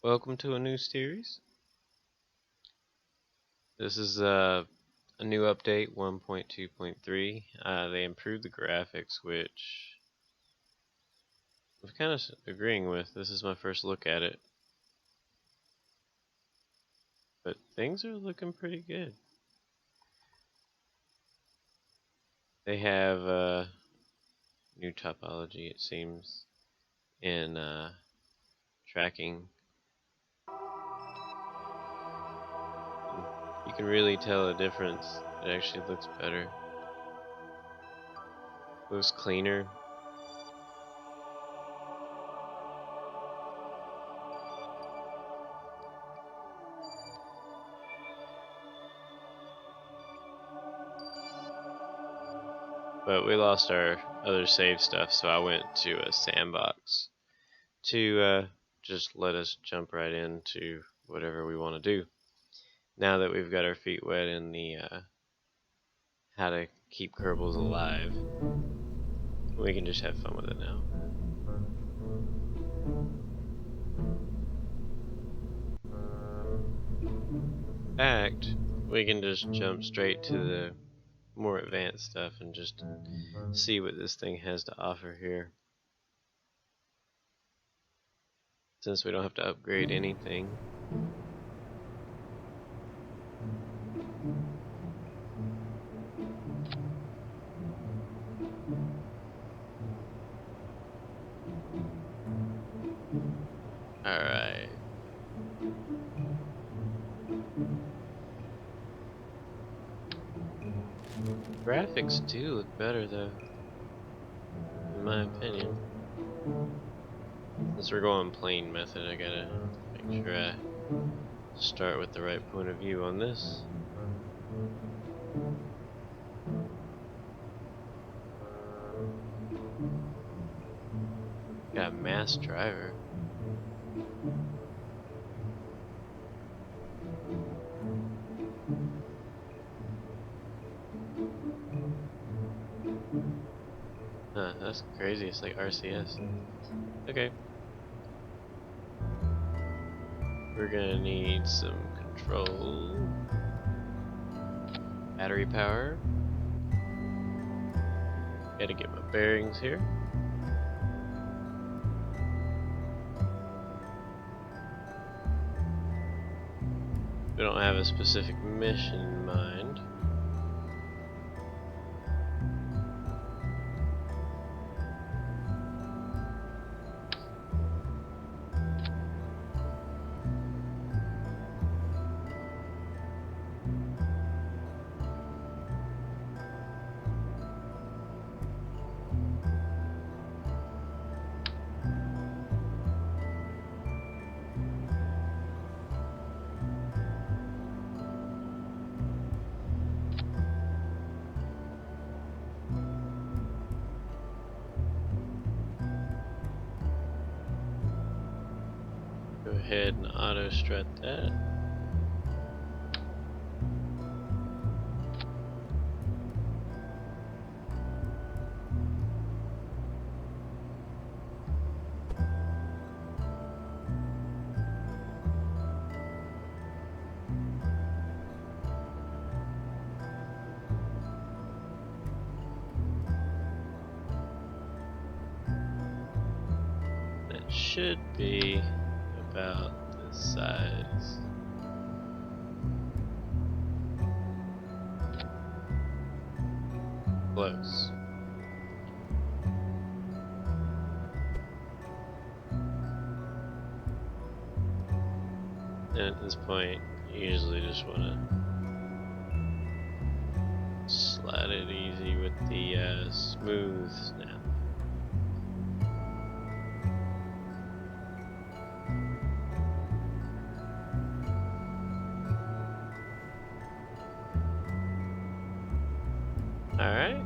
Welcome to a new series. This is a new update 1.2.3. They improved the graphics, which I'm kind of agreeing with. This is my first look at it, but things are looking pretty good. They have new topology, it seems, in tracking. You can really tell a difference. It actually looks better. Looks cleaner. But we lost our other save stuff, so I went to a SandBox to just let us jump right into whatever we want to do. Now that we've got our feet wet in the how to keep Kerbals alive, we can just have fun with it now. In fact, we can just jump straight to the more advanced stuff and just see what this thing has to offer here. Since we don't have to upgrade anything. Alright. Graphics do look better though, in my opinion. Since we're going plain method, I gotta make sure I start with the right point of view on this. Got a mass driver. Huh, that's crazy, it's like RCS. Okay. We're gonna need some control. Battery power. Gotta get my bearings here. We don't have a specific mission in mind. Go ahead and auto strut that. That should be about this size. Close. And at this point, you usually just want to slide it easy with the smooth snap. Alright.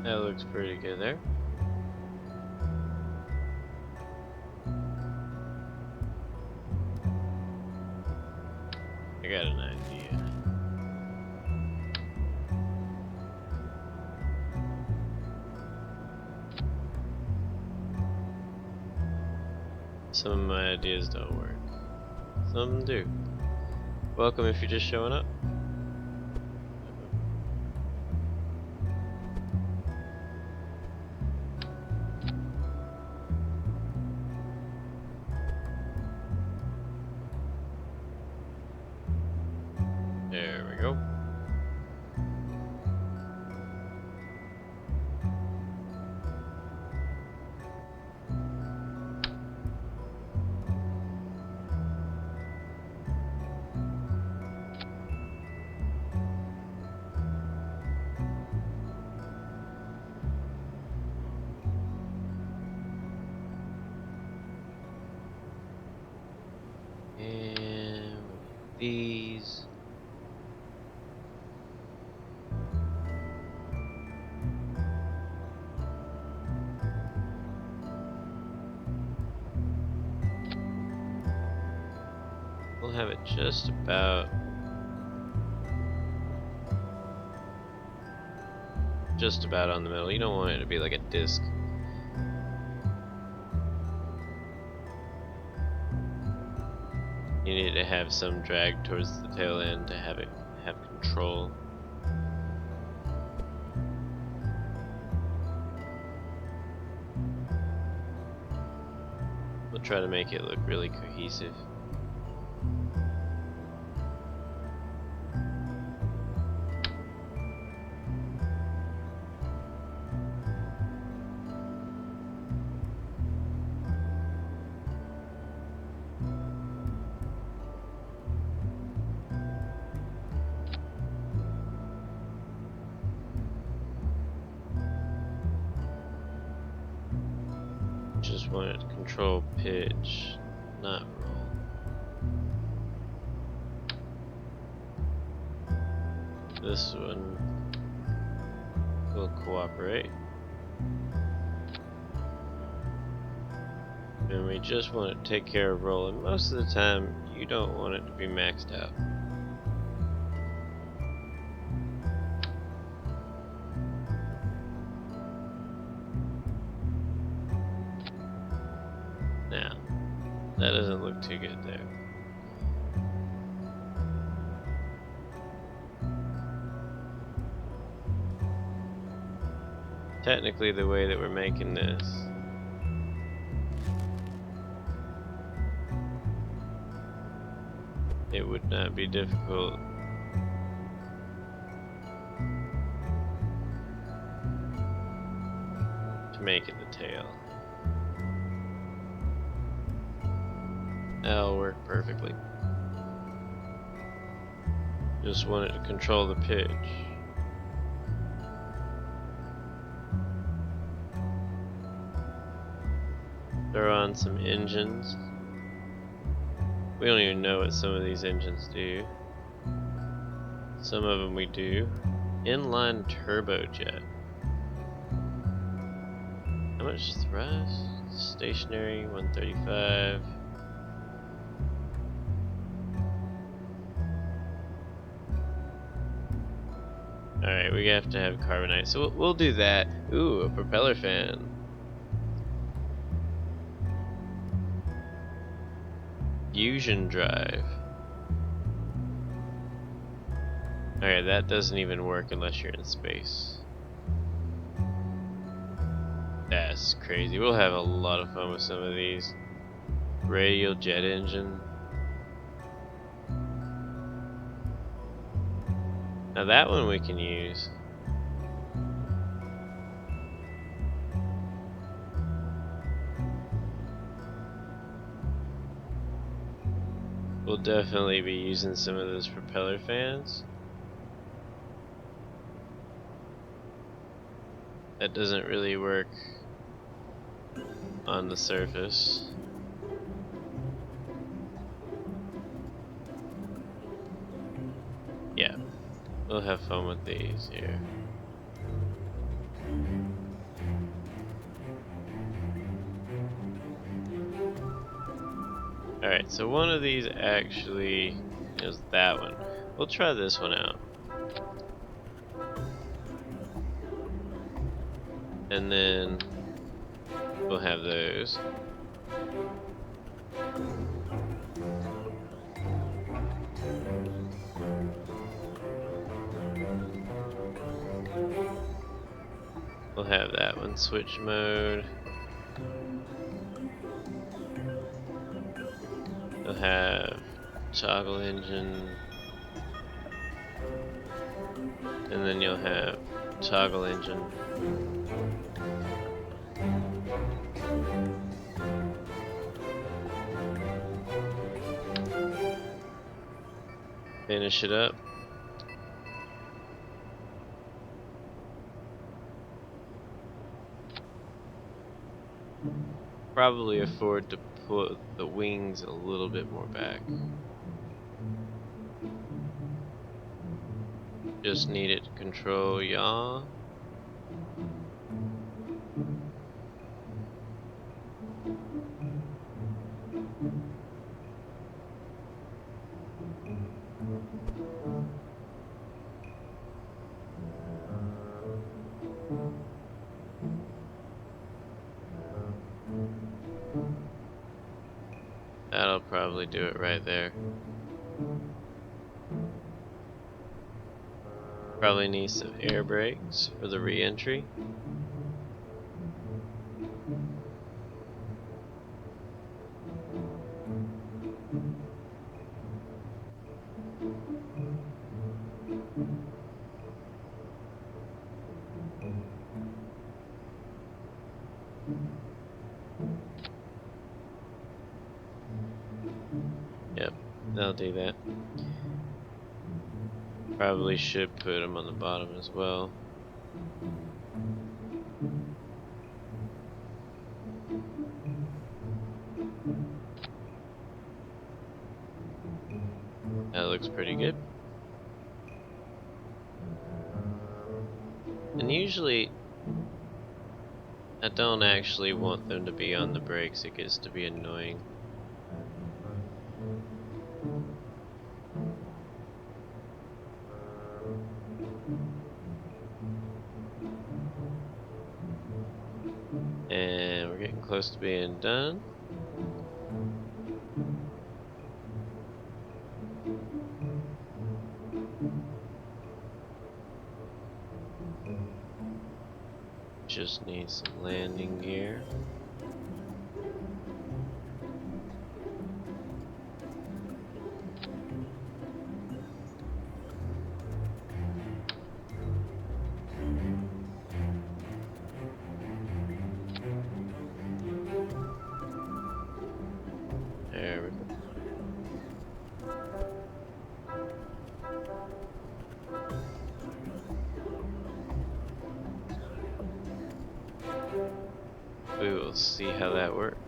That looks pretty good there. I got an idea. Some of my ideas don't work. Some do. Welcome if you're just showing up. There we go. And these. We'll have it just about on the middle. You don't want it to be like a disc. You need to have some drag towards the tail end to have it have control. We'll try to make it look really cohesive. Just want it to control pitch, not roll. This one will cooperate. And we just want to take care of roll, and most of the time you don't want it to be maxed out. Now, that doesn't look too good there. Technically, the way that we're making this, it would not be difficult to make it the tail. That'll work perfectly. Just want it to control the pitch. Throw on some engines. We don't even know what some of these engines do. Some of them we do. Inline turbojet. How much thrust? Stationary 135. Alright, we have to have carbonite, so we'll do that. Ooh, a propeller fan. Fusion drive. Alright, that doesn't even work unless you're in space. That's crazy. We'll have a lot of fun with some of these. Radial jet engine. Now that one we can use. We'll definitely be using some of those propeller fans. That doesn't really work on the surface. Yeah, we'll have fun with these here. Alright, so one of these actually is that one. We'll try this one out. And then we'll have those. We'll have that one, switch mode. We'll have toggle engine. And then you'll have toggle engine. Finish it up. Probably afford to put the wings a little bit more back. Just need it to control yaw. That'll probably do it right there. Probably need some air brakes for the re-entry. Yep, that'll do that. Probably should put them on the bottom as well. That looks pretty good. And usually, I don't actually want them to be on the brakes. It gets to be annoying. And we're getting close to being done. Just need some landing gear. There we go. We will see how that works.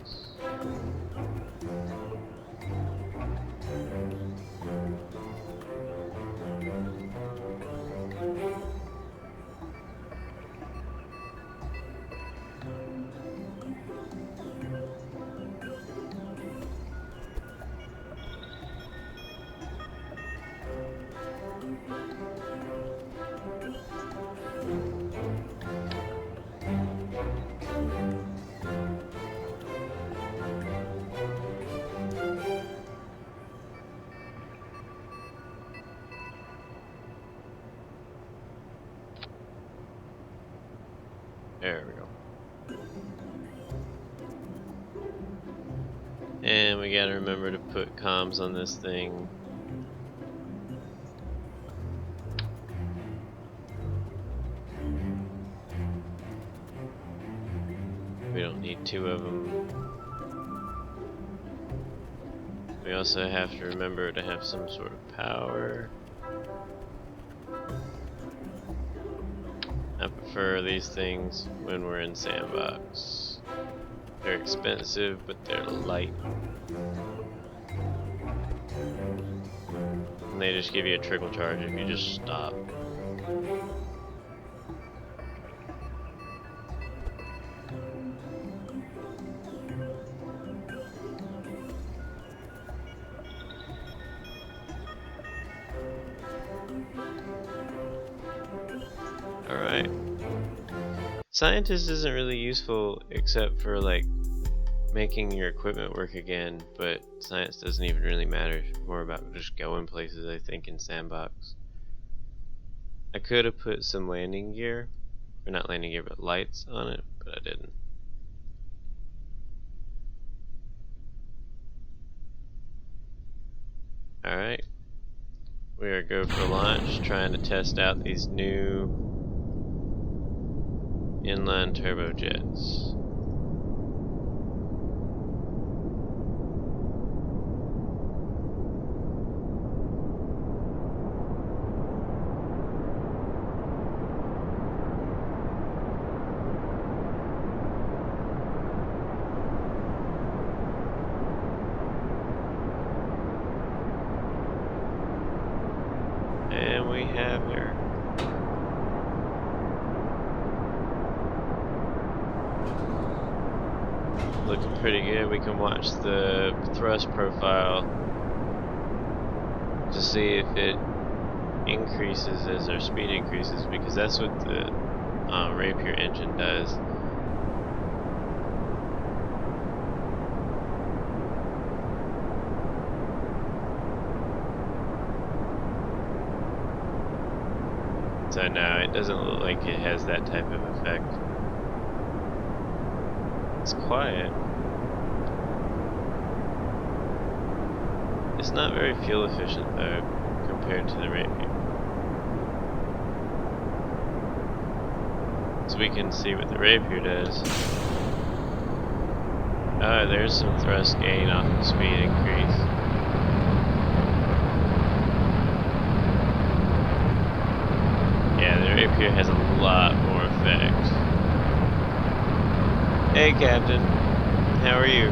There we go. And we gotta remember to put comms on this thing. We don't need two of them. We also have to remember to have some sort of power. I prefer these things when we're in SandBox. They're expensive, but they're light. And they just give you a trickle charge if you just stop. Alright. Scientist isn't really useful except for like making your equipment work again, but science doesn't even really matter. It's more about just going places, I think, in SandBox. I could have put some landing gear, or not landing gear, but lights on it, but I didn't. Alright, we are go for launch, trying to test out these new inline turbojets. And we have her. Looking pretty good. We can watch the thrust profile to see if it increases as our speed increases, because that's what the Rapier engine does. So no, it doesn't look like it has that type of effect. It's quiet. It's not very fuel efficient though, compared to the Rapier. So we can see what the Rapier does. Oh, there's some thrust gain off of speed increase. Yeah, the Rapier has a lot more effect. Hey Captain, how are you?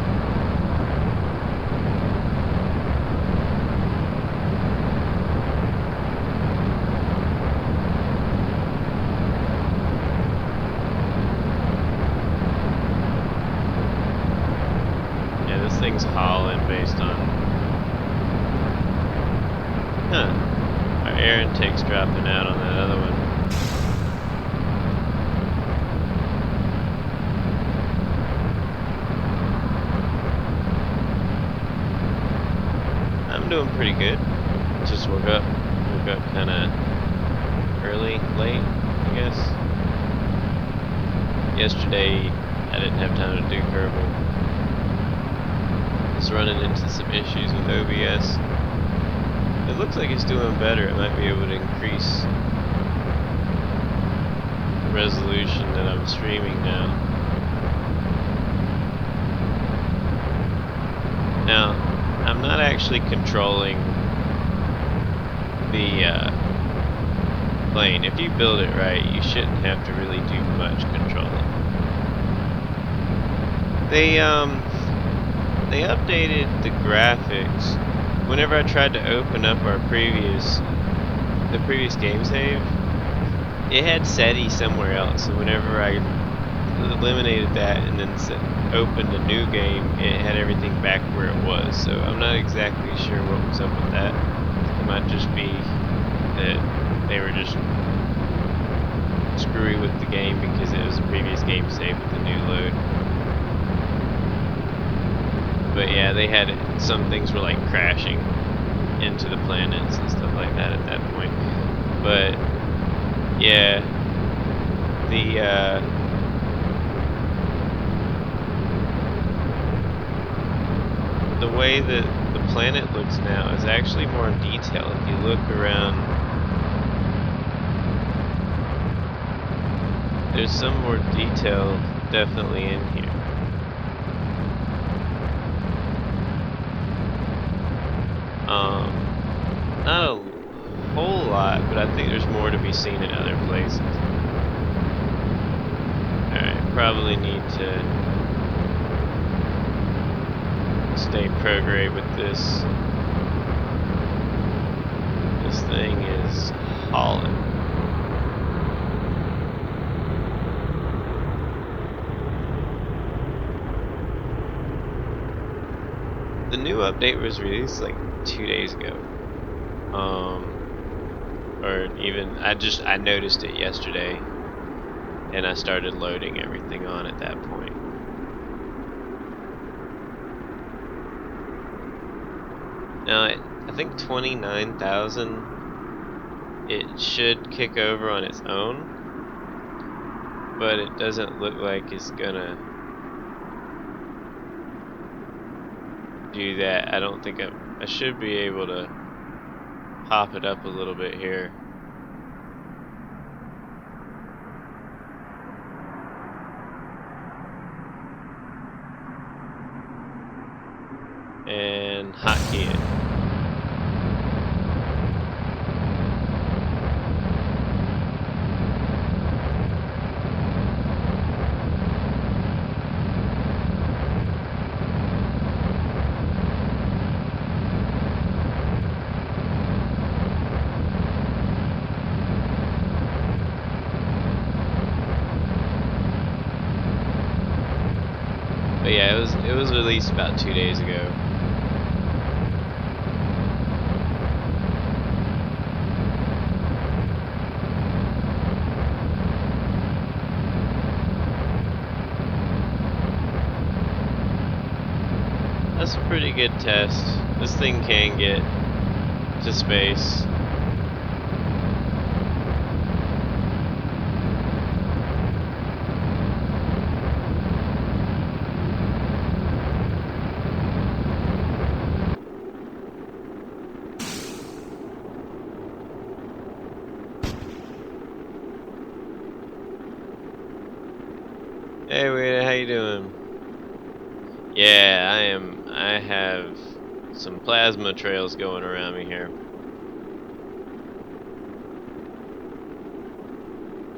Yeah, this thing's hauling based on... Huh. Our air intake's dropping out on that other one. I'm doing pretty good. Just woke up kind of early, late, I guess. Yesterday I didn't have time to do Kerbal. Just running into some issues with OBS. It looks like it's doing better. It might be able to increase the resolution that I'm streaming now. Now, I'm not actually controlling the plane. If you build it right, you shouldn't have to really do much controlling. They updated the graphics. Whenever I tried to open up the previous game save, it had SETI somewhere else. So whenever I eliminated that and then opened a new game, it had everything back where it was. So I'm not exactly sure what was up with that. It might just be that they were just screwy with the game because it was a previous game save with the new load. But yeah, they had some things were like crashing into the planets and stuff like that at that point. But yeah, the way that the planet looks now is actually more in detail. If you look around, there's some more detail definitely in here. Not a whole lot, but I think there's more to be seen in other places. Alright, probably need to stay prograde with this. This thing is hauling. The new update was released like 2 days ago. Or even I noticed it yesterday and I started loading everything on at that point. Now, I think 29,000, it should kick over on its own, but it doesn't look like it's gonna do that. I don't think I should be able to hop it up a little bit here. And hotkey it. But yeah, it was released about 2 days ago. That's a pretty good test. This thing can get to space. Hey Rita, how you doing? Yeah, I have some plasma trails going around me here.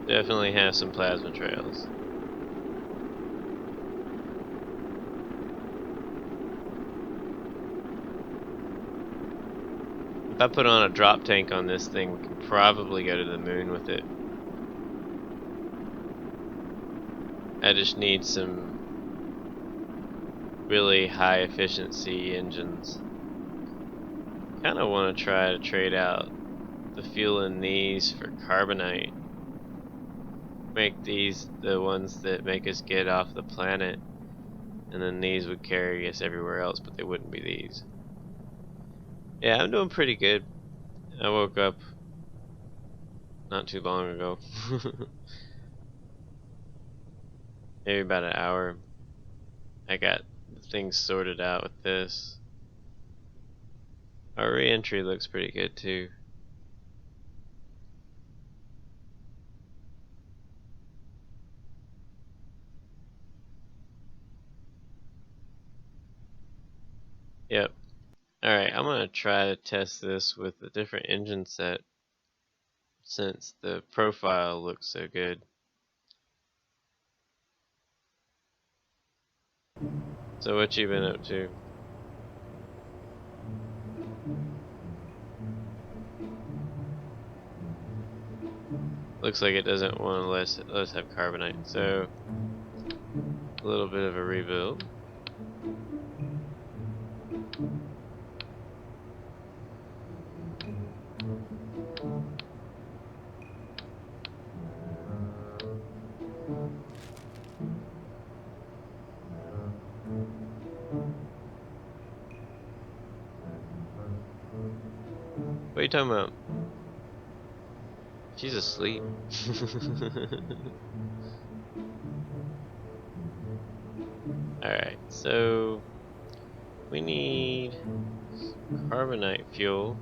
Definitely have some plasma trails. If I put on a drop tank on this thing, we can probably go to the moon with it. I just need some really high efficiency engines. Kinda want to try to trade out the fuel in these for carbonite. Make these the ones that make us get off the planet, and then these would carry us everywhere else, but they wouldn't be these. Yeah, I'm doing pretty good. I woke up not too long ago. Maybe about an hour. I got things sorted out with this. Our re-entry looks pretty good too. Yep. Alright, I'm gonna try to test this with a different engine set since the profile looks so good. So what you been up to? Looks like it doesn't want to let us have carbonite, so a little bit of a rebuild. What are you talking about? She's asleep. Alright, so we need carbonite fuel.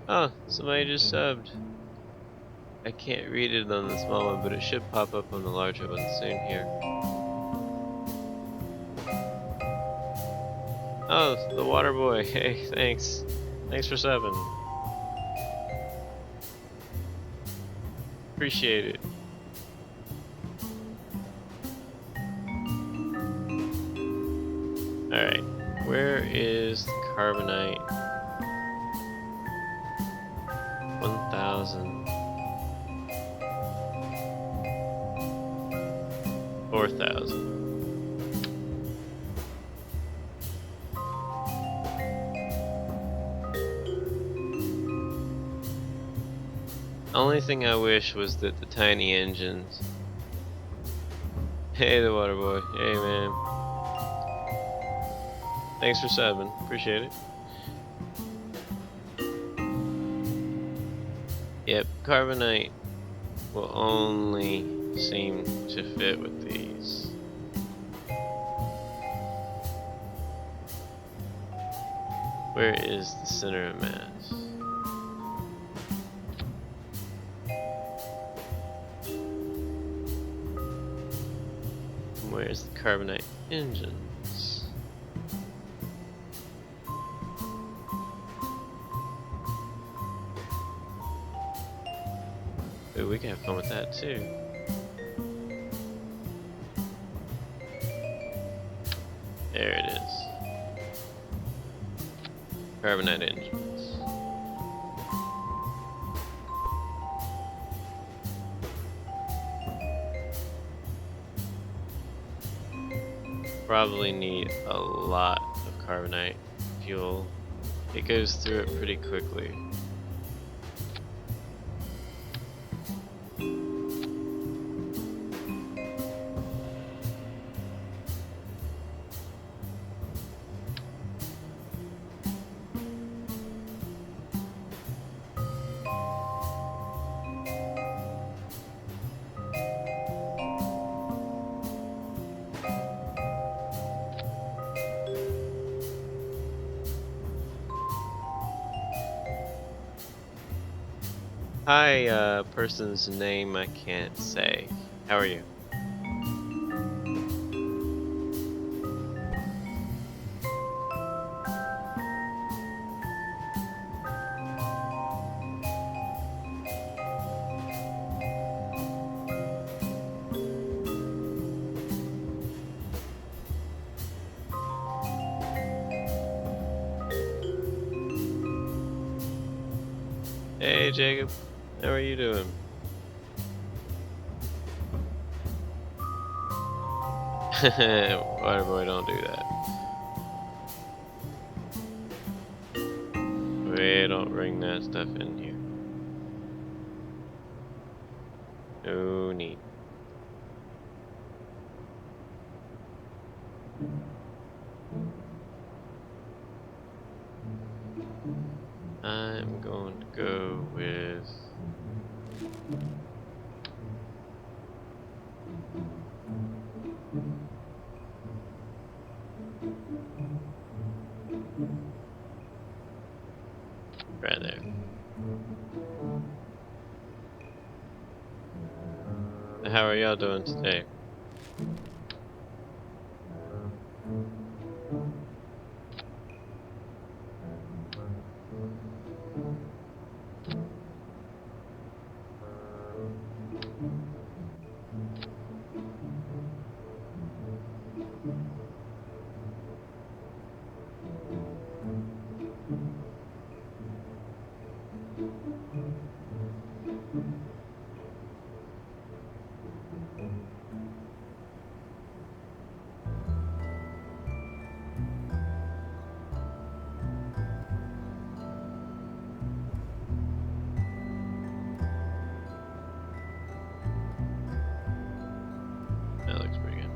Oh, somebody just subbed. I can't read it on the small one, but it should pop up on the larger one soon here. Oh, the water boy. Hey, thanks. Thanks for subbing. Appreciate it. Alright, where is the carbonite? 1,000. 4,000. Only thing I wish was that the tiny engines. Hey, the water boy. Hey, man. Thanks for subbing. Appreciate it. Yep, carbonite will only seem to fit with these. Where is the center of mass? Where's the carbonite engines? Ooh, we can have fun with that too. There it is. Carbonite engines. Probably need a lot of carbonite fuel. It goes through it pretty quickly. Hi, person's name I can't say. How are you? Hey, Jacob. How are you doing? Waterboy, don't do that. We don't bring that stuff in here. No need. I'm going to go with right there. How are y'all doing today? That looks pretty good.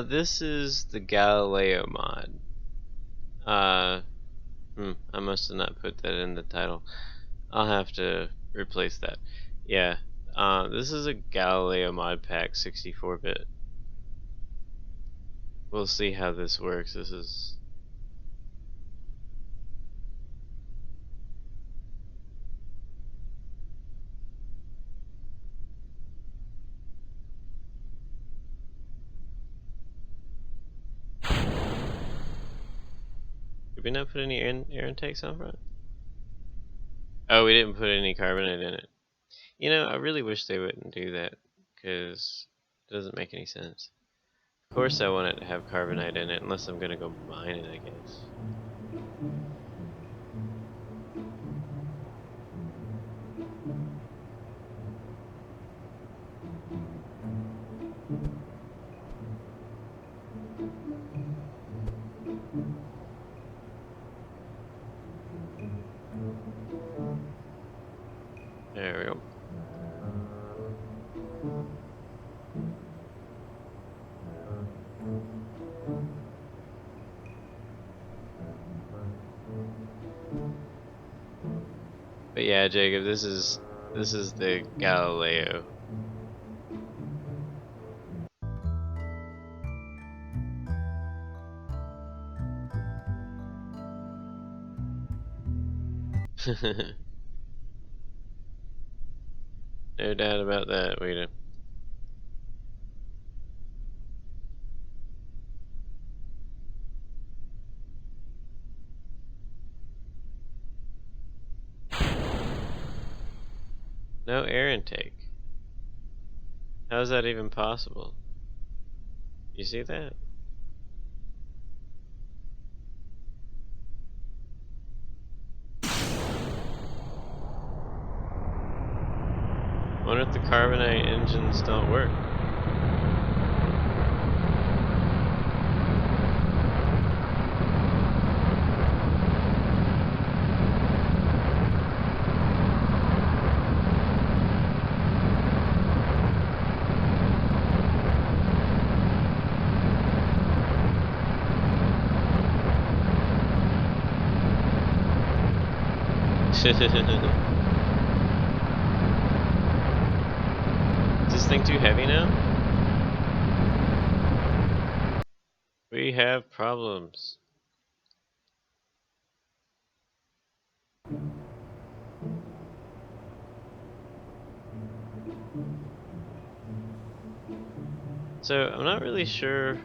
This is the Galileo mod. I must have not put that in the title. I'll have to replace that. Yeah. This is a Galileo mod pack, 64-bit. We'll see how this works. This is Did we not put any air intakes on front? Oh, we didn't put any carbonate in it. You know, I really wish they wouldn't do that, because it doesn't make any sense. Of course I want it to have carbonite in it, unless I'm gonna go mine it, I guess. There we go. But yeah, Jacob, this is the Galileo. No doubt about that, Weta. No air intake. How is that even possible? You see that? I wonder if the carbonite engines don't work. Is this thing too heavy now? We have problems. So, I'm not really sure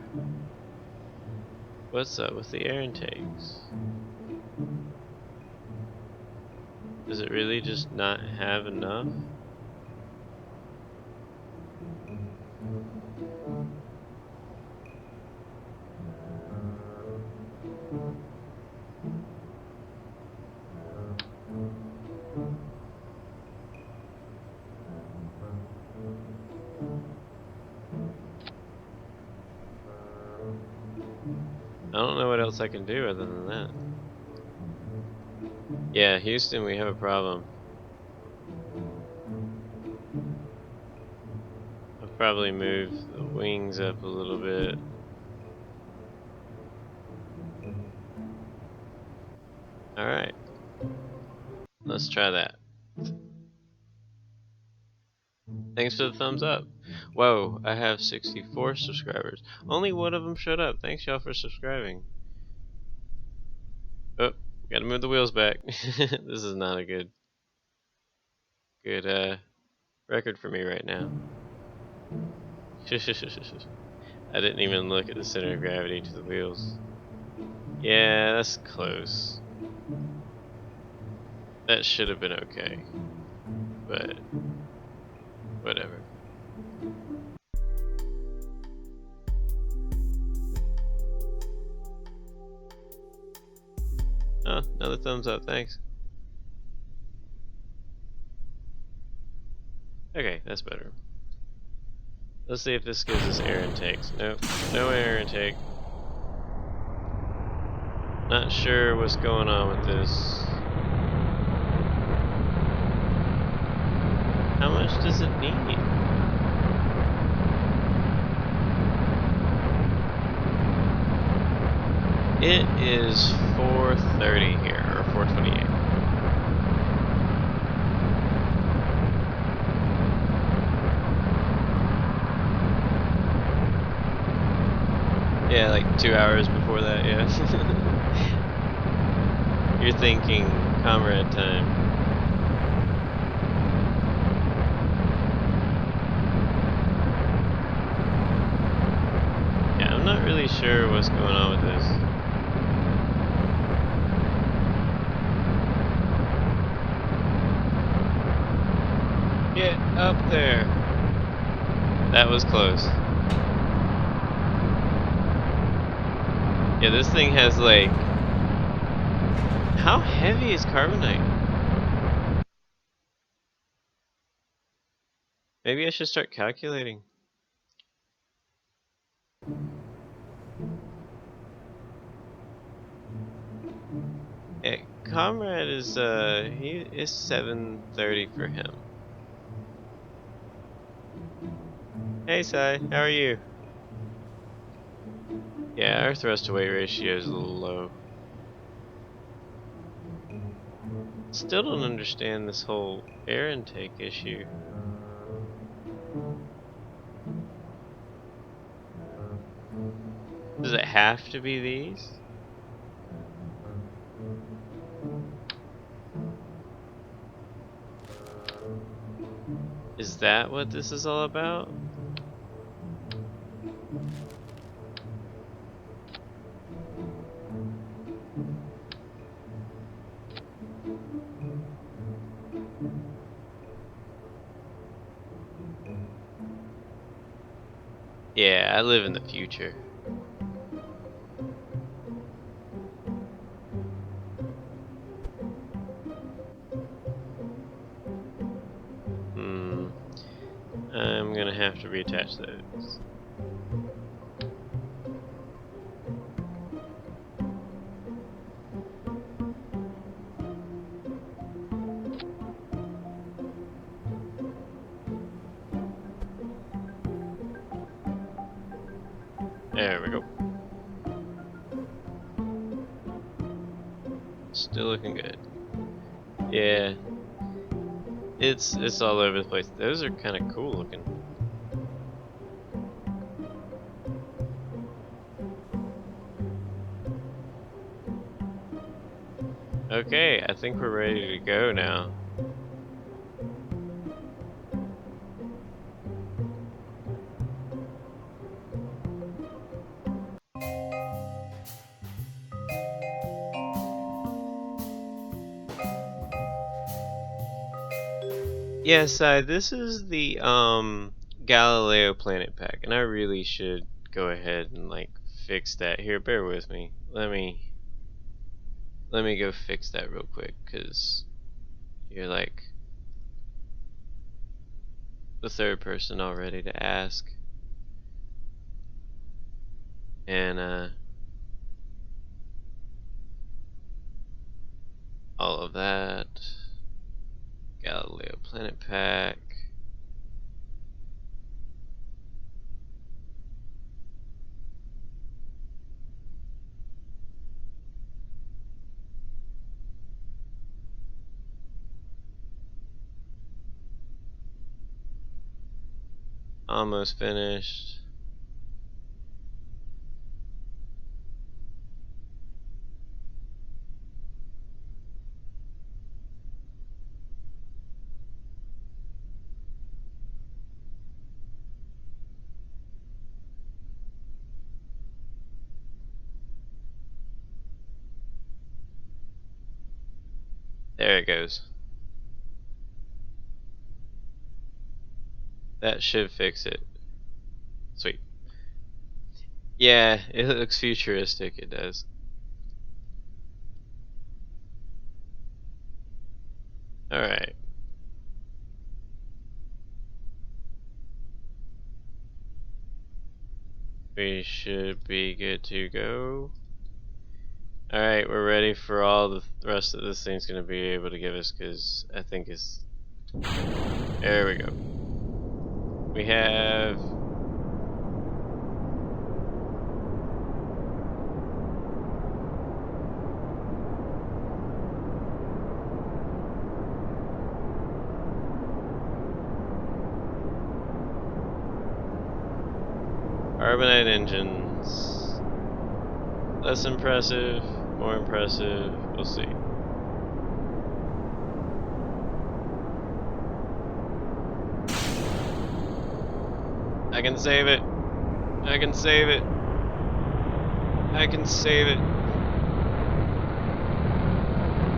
what's up with the air intakes. Does it really just not have enough? I don't know what else I can do other than that. Yeah, Houston, we have a problem. I'll probably move the wings up a little bit. Alright. Let's try that. Thanks for the thumbs up. Whoa, I have 64 subscribers. Only one of them showed up. Thanks y'all for subscribing. Oh, gotta move the wheels back. This is not a good record for me right now. I didn't even look at the center of gravity to the wheels. Yeah, that's close. That should have been okay. But whatever. Oh, another thumbs up, thanks. Okay, that's better. Let's see if this gives us air intakes. Nope, no air intake. Not sure what's going on with this. How much does it need? It is 430 here, or 428. Yeah, like 2 hours before that, yeah. You're thinking Comrade time. Yeah, I'm not really sure what's going on with this. Get up there. That was close. Yeah, this thing has like... How heavy is carbonite? Maybe I should start calculating. Yeah, Comrade is he is 730 for him. Hey Sai, how are you? Yeah, our thrust to weight ratio is a little low. Still don't understand this whole air intake issue. Does it have to be these? Is that what this is all about? Yeah, I live in the future. I'm gonna have to reattach those. There we go. Still looking good. Yeah. It's all over the place. Those are kind of cool looking. Okay, I think we're ready to go now. Yes, this is the Galileo planet pack, and I really should go ahead and like fix that. Here, bear with me. Let me go fix that real quick, cause you're like the third person already to ask, and all of that. Galileo planet pack. Almost finished. There it goes. That should fix it. Sweet. Yeah, it looks futuristic, it does. Alright. We should be good to go. Alright, we're ready for all the rest that this thing's gonna be able to give us, because I think it's... There we go. We have... Carbonite engines. Less impressive, more impressive, we'll see. I can save it. I can save it. I can save it.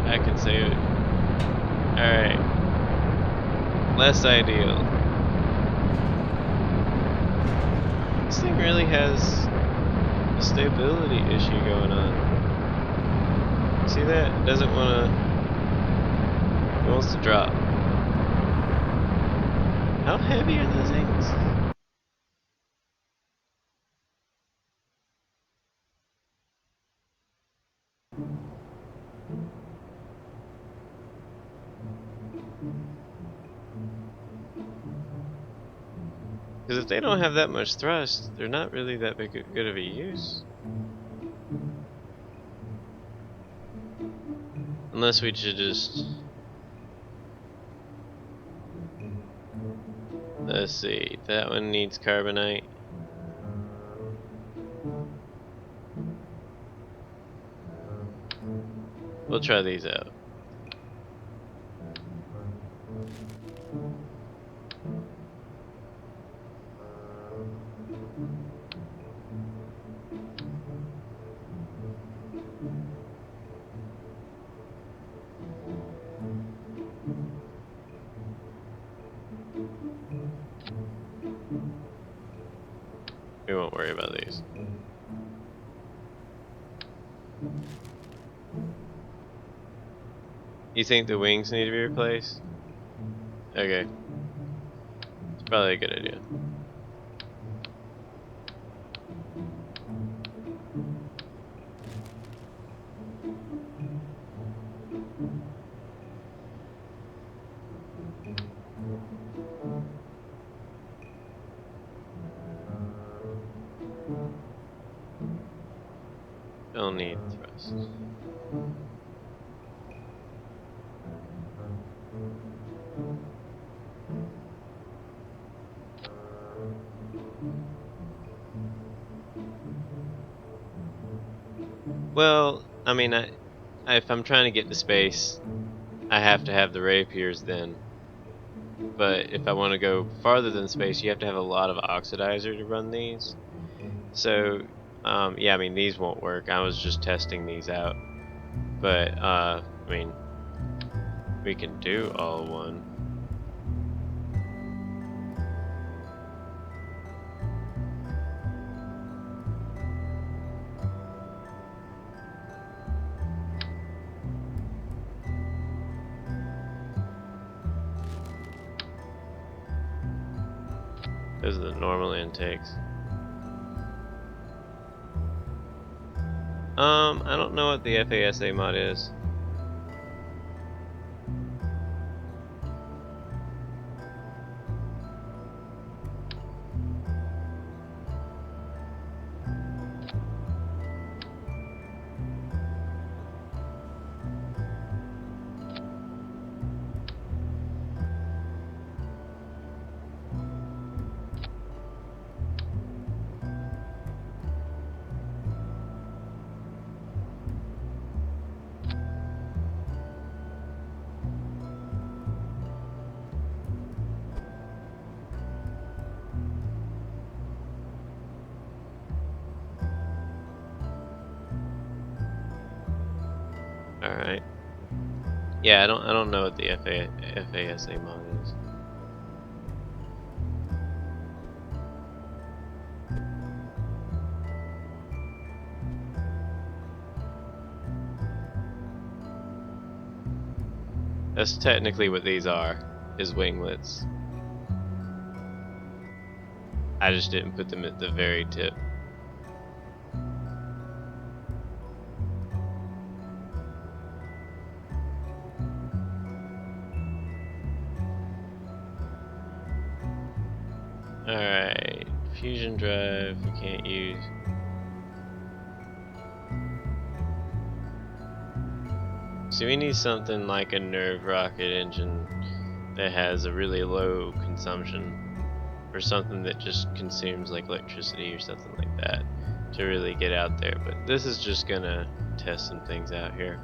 I can save it. Alright. Less ideal. This thing really has a stability issue going on. See that? It doesn't want to. It wants to drop. How heavy are those things? Because if they don't have that much thrust, they're not really that good of a use. Unless we should just... Let's see, that one needs carbonite. We'll try these out. We won't worry about these. You think the wings need to be replaced? Okay. It's probably a good idea. Don't need thrust. Well, I mean, if I'm trying to get to space, I have to have the rapiers then. But if I want to go farther than space, you have to have a lot of oxidizer to run these. So, yeah, I mean, these won't work. I was just testing these out. But, I mean, we can do all one. Those are the normal intakes. I don't know what the FASA mod is. Alright. Yeah, I don't know what the FASA mod is. That's technically what these are, is winglets. I just didn't put them at the very tip. Alright, fusion drive we can't use. So we need something like a nerve rocket engine that has a really low consumption, or something that just consumes like electricity or something like that to really get out there. But this is just gonna test some things out here.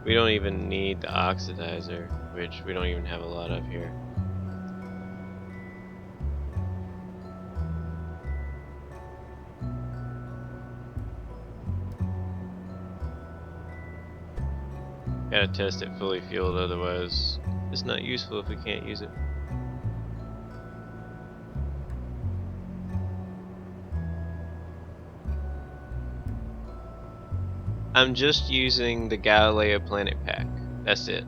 We don't even need the oxidizer, which we don't even have a lot of here. Gotta test it fully fueled, otherwise it's not useful if we can't use it. I'm just using the Galileo Planet Pack. That's it.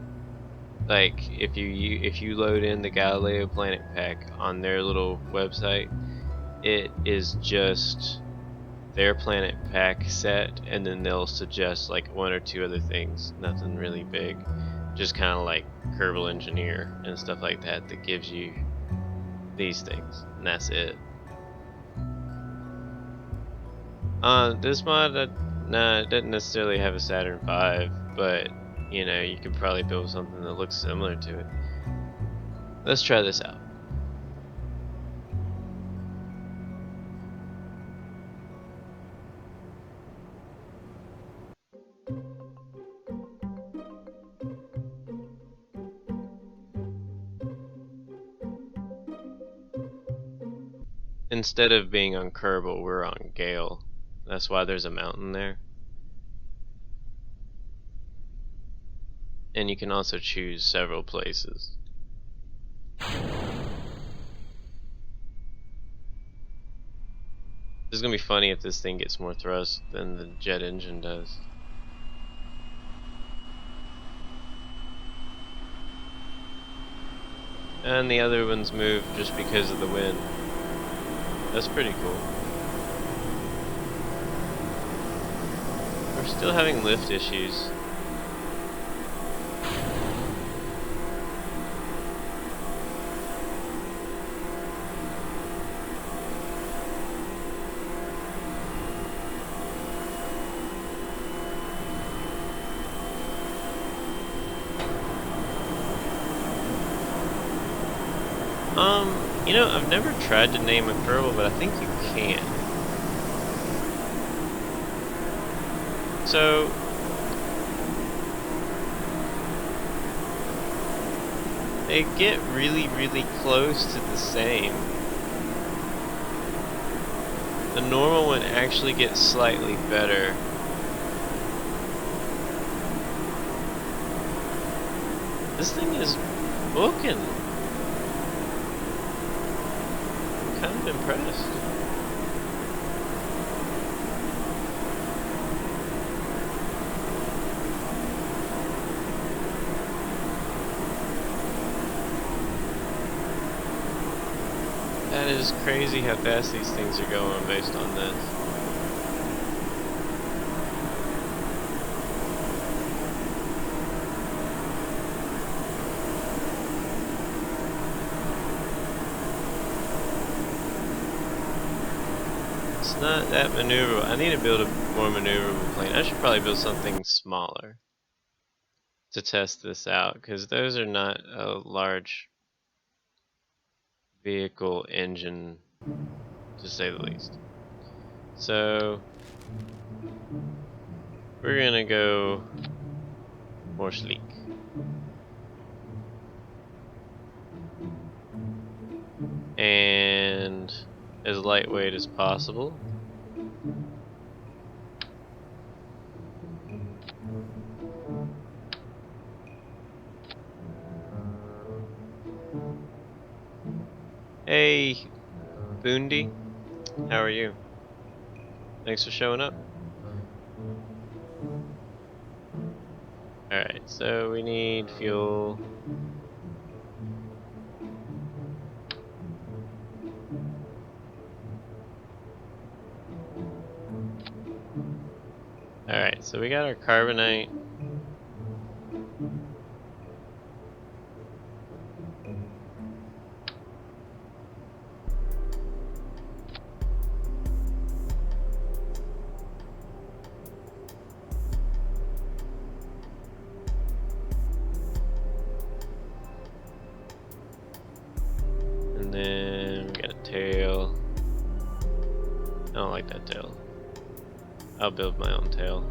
Like if you load in the Galileo Planet Pack on their little website, it is just their Planet Pack set, and then they'll suggest like one or two other things. Nothing really big, just kind of like Kerbal Engineer and stuff like that that gives you these things, and that's it. This mod, nah, it doesn't necessarily have a Saturn V, but you know, you could probably build something that looks similar to it. Let's try this out. Instead of being on Kerbal, we're on Gale. That's why there's a mountain there. And you can also choose several places. This is gonna be funny if this thing gets more thrust than the jet engine does. And the other ones move just because of the wind. That's pretty cool. We're still having lift issues. You know, I've never tried to name a Kerbal, but I think you can. So, they get really, really close to the same. The normal one actually gets slightly better. This thing is booking. Kind of impressed. That is crazy how fast these things are going based on this. Not that maneuverable. I need to build a more maneuverable plane. I should probably build something smaller to test this out, because those are not a large vehicle engine, to say the least. So we're gonna go more sleek. And as lightweight as possible. Hey, Boondy, how are you? Thanks for showing up. Alright, so we need fuel. Alright, so we got our carbonite. And then we got a tail. I don't like that tail. I'll build my own tail.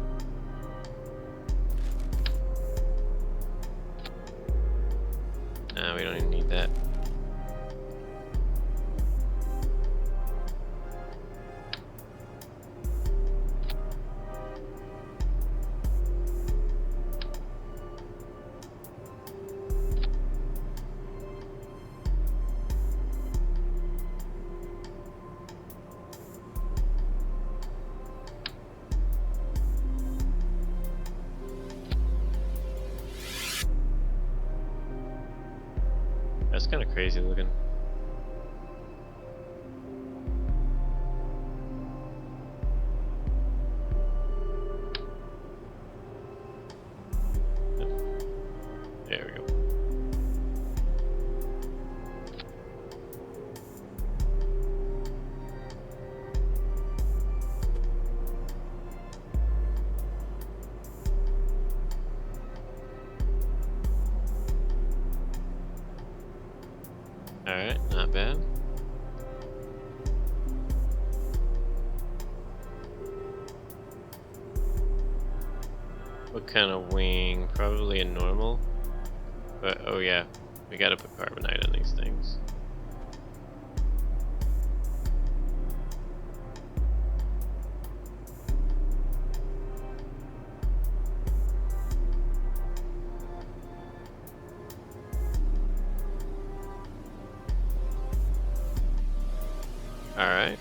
Nah, we don't even need that. of crazy looking. There we go. Alright, not bad. What kind of wing? Probably a normal. But oh yeah, we gotta put carbonite on these things. Alright.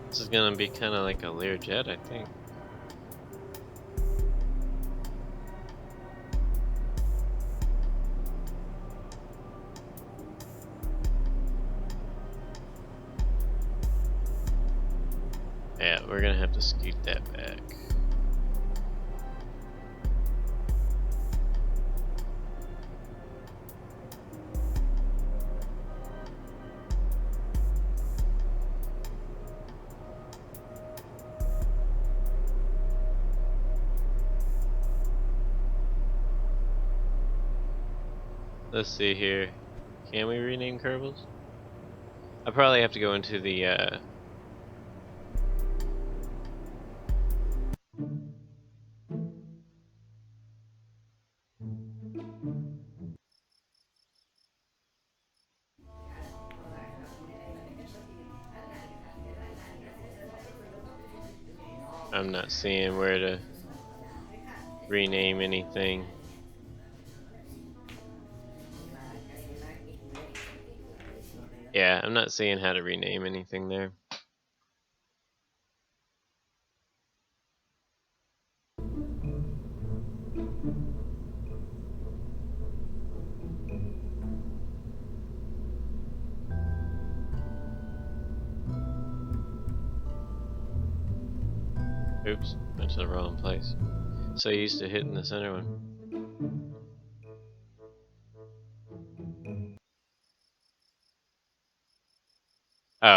This is gonna be kind of like a Learjet, I think. Yeah, we're gonna have to scoot that back. Let's see here. Can we rename Kerbals? I probably have to go into the I'm not seeing where to rename anything. Yeah, I'm not seeing how to rename anything there. Oops, went to the wrong place. So used to hitting the center one. Oh,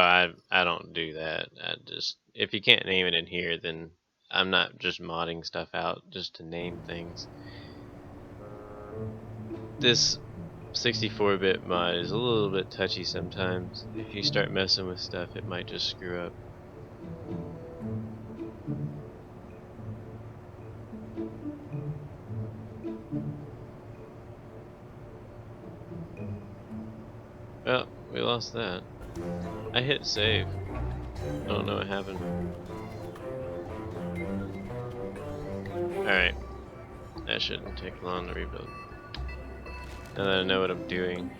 I don't do that. I just, if you can't name it in here, then I'm not just modding stuff out just to name things. This 64-bit mod is a little bit touchy sometimes. If you start messing with stuff, it might just screw up. Oh, we lost that. I hit save. I don't know what happened. Alright. That shouldn't take long to rebuild. Now that I know what I'm doing.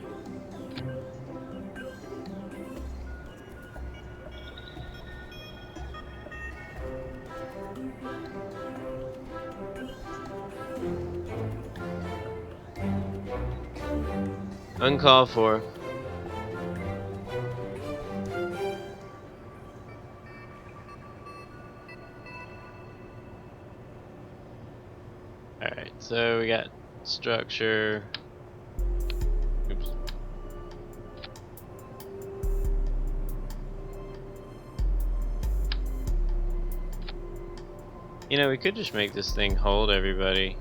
Uncalled for. Alright, so we got structure. Oops. You know, we could just make this thing hold everybody.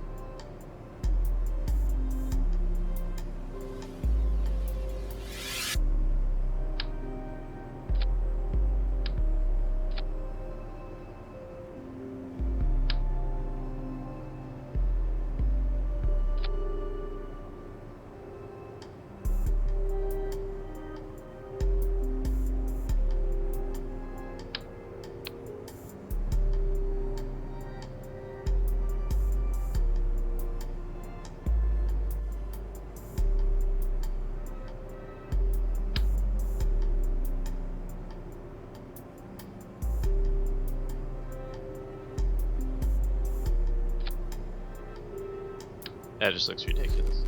That just looks ridiculous.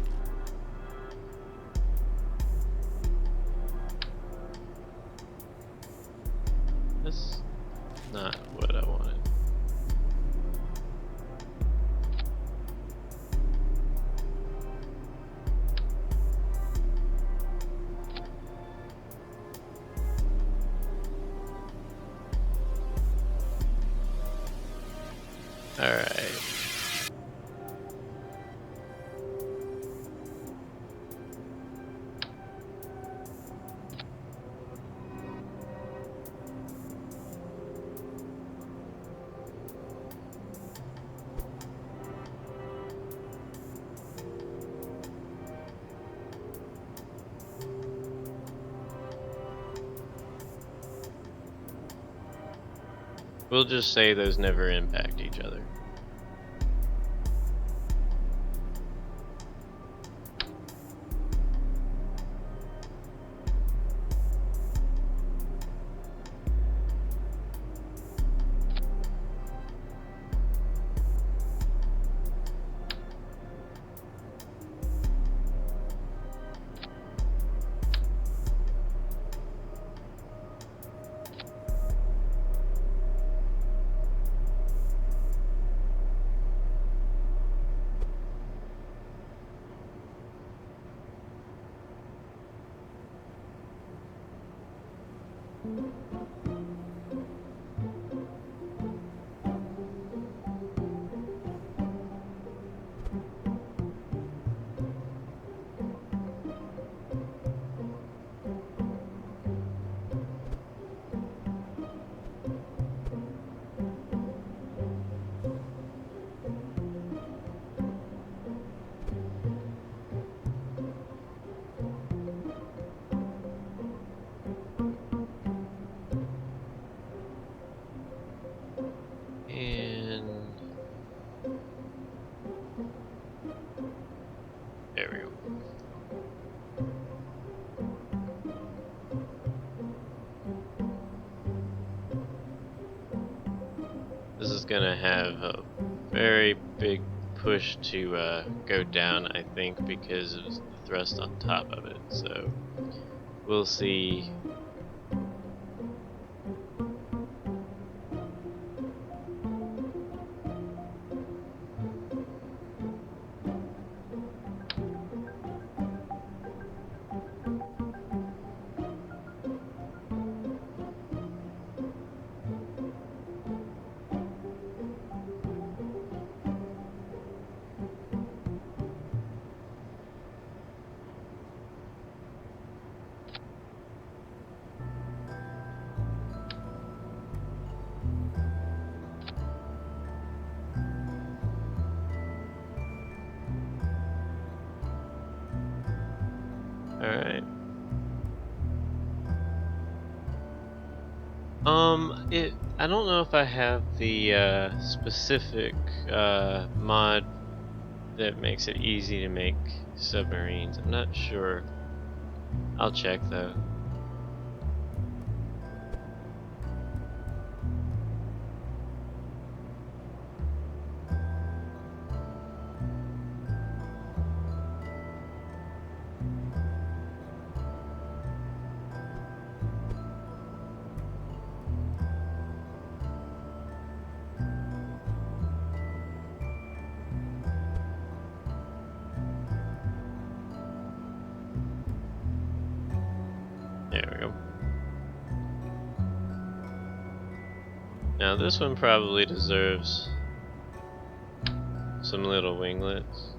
That's not what I wanted. Alright. We'll just say those never impact each other. And there we go. This is gonna have a very big push to go down, I think, because of the thrust on top of it. So we'll see. Alright. I don't know if I have the specific mod that makes it easy to make submarines. I'm not sure. I'll check though. There we go. Now this one probably deserves some little winglets.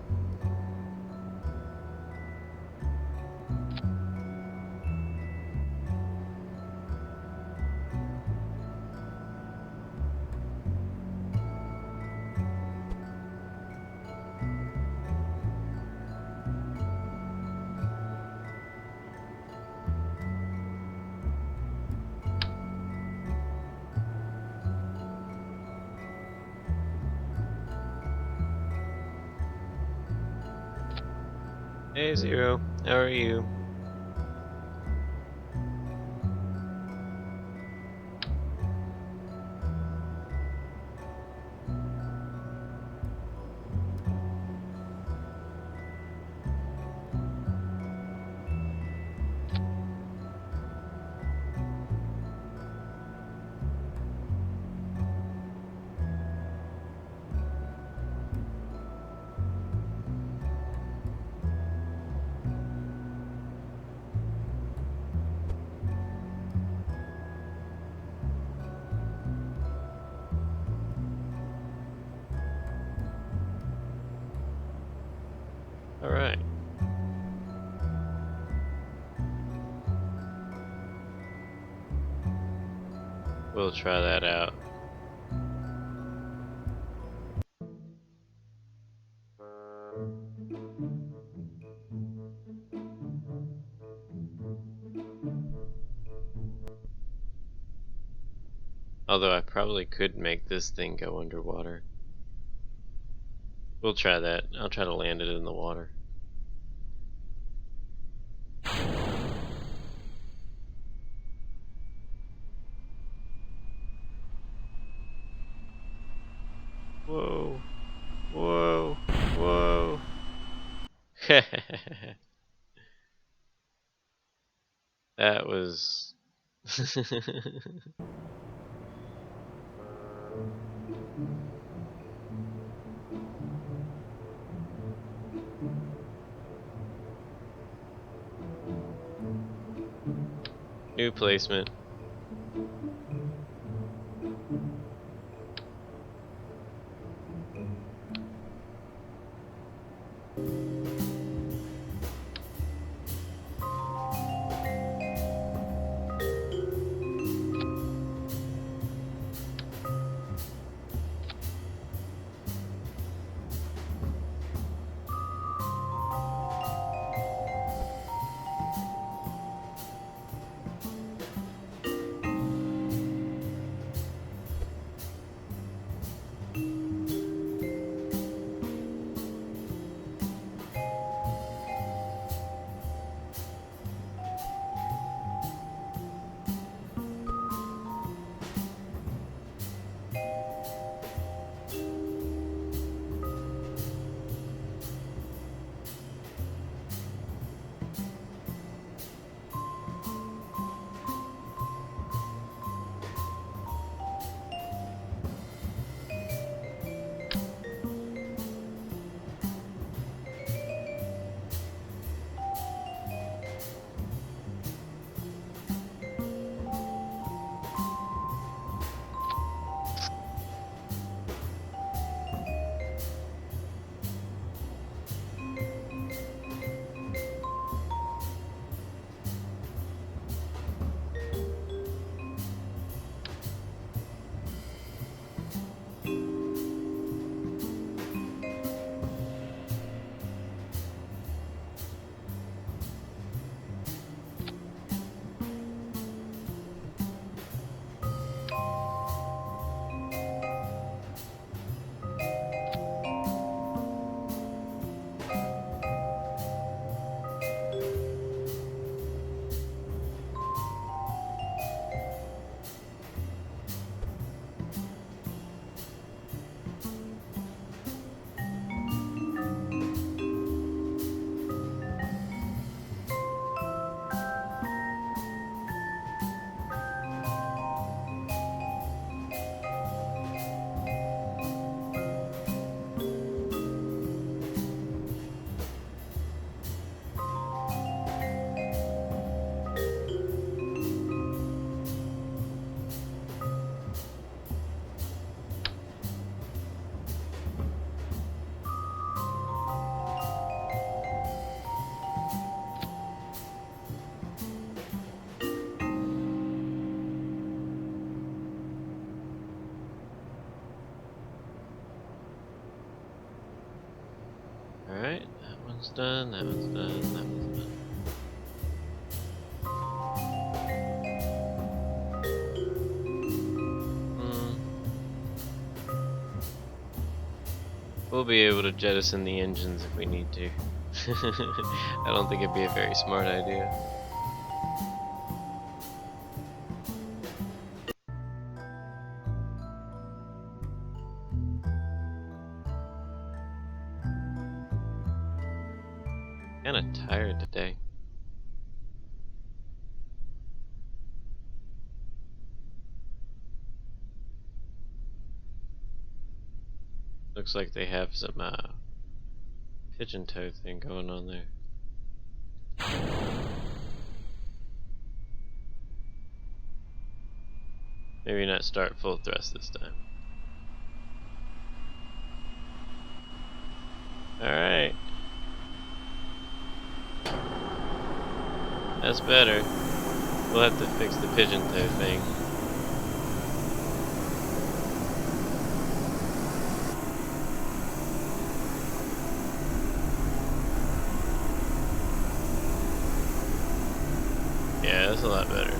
Hey Zero, how are you? Alright. We'll try that out. Although I probably could make this thing go underwater. We'll try that. I'll try to land it in the water. Whoa. Whoa. Whoa. That was... New placement. Alright, that one's done, that one's done, that one's done. We'll be able to jettison the engines if we need to. I don't think it'd be a very smart idea. Kinda tired today. Looks like they have some pigeon toe thing going on there. Maybe not start full thrust this time. Alright. That's better. We'll have to fix the pigeon toe thing. Yeah, that's a lot better.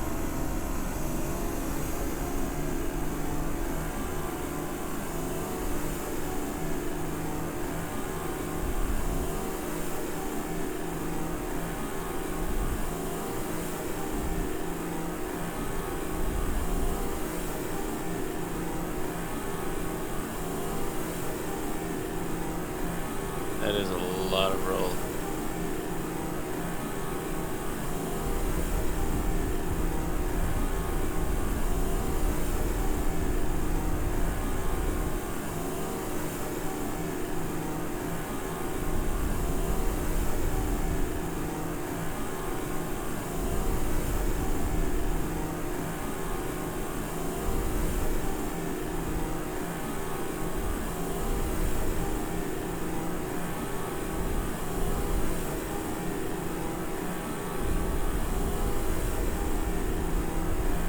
That is a lot of roll.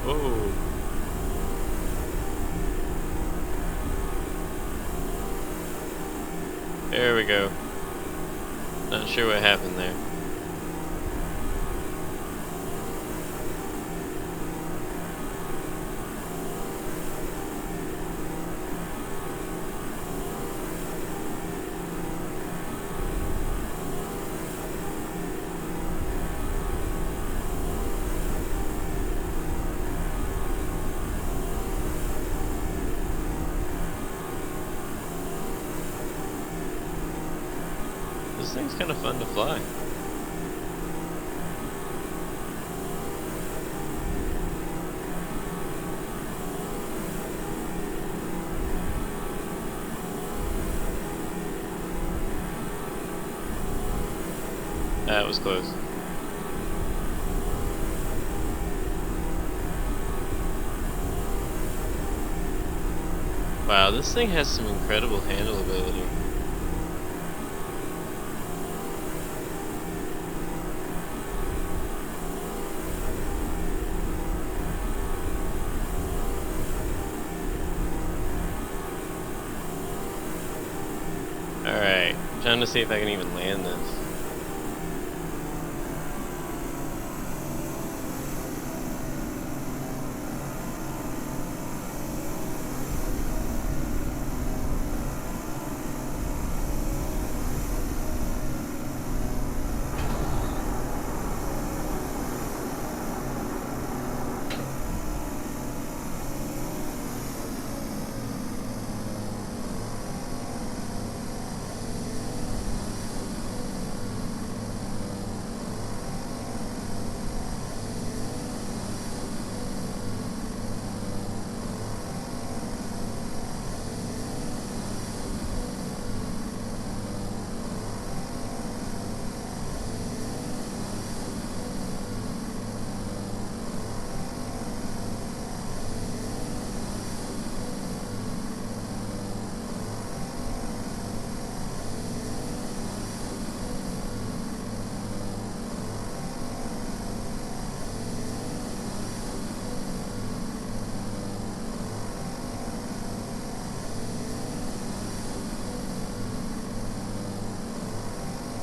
Whoa. There we go. Not sure what happened there. This thing's kind of fun to fly. That was close. Wow, this thing has some incredible handleability. Alright, trying to see if I can even land this.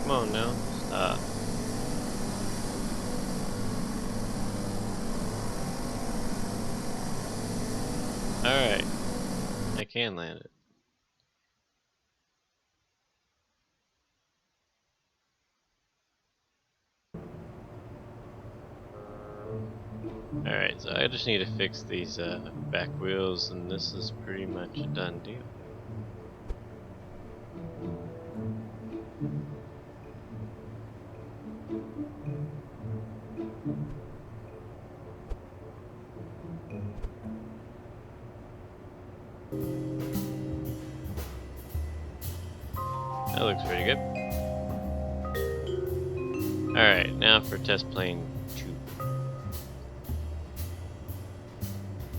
Come on now, stop. Alright, I can land it. Alright, so I just need to fix these back wheels, and this is pretty much a done deal. That looks pretty good. Alright, now for test plane 2.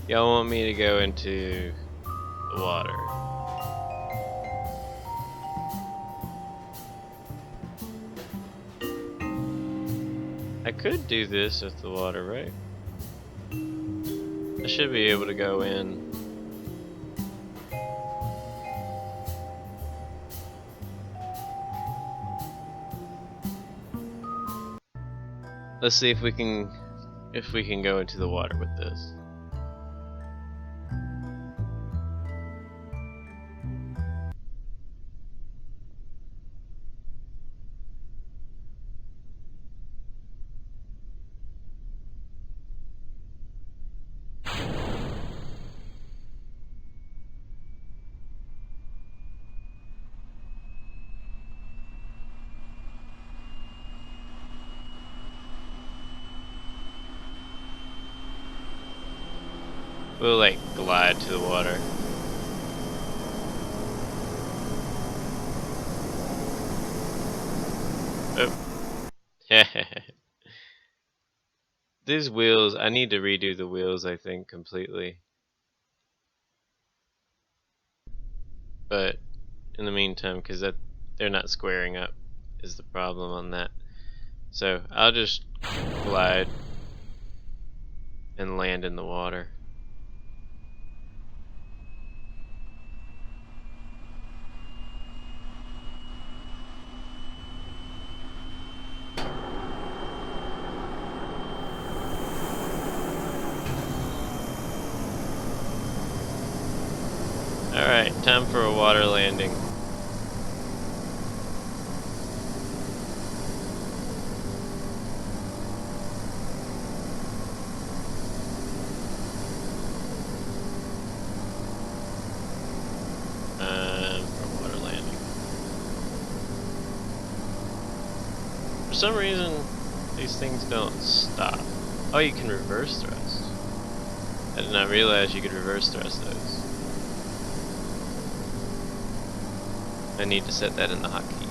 Y'all want me to go into the water. I could do this with the water, right? I should be able to go in. Let's see if we can go into the water with this. We'll like glide to the water. Oh. These wheels, I need to redo the wheels, I think, completely. But in the meantime, because they're not squaring up is the problem on that. So I'll just glide and land in the water. Alright, time for a water landing. For some reason, these things don't stop. Oh, you can reverse thrust. I did not realize you could reverse thrust those. I need to set that in the hotkeys.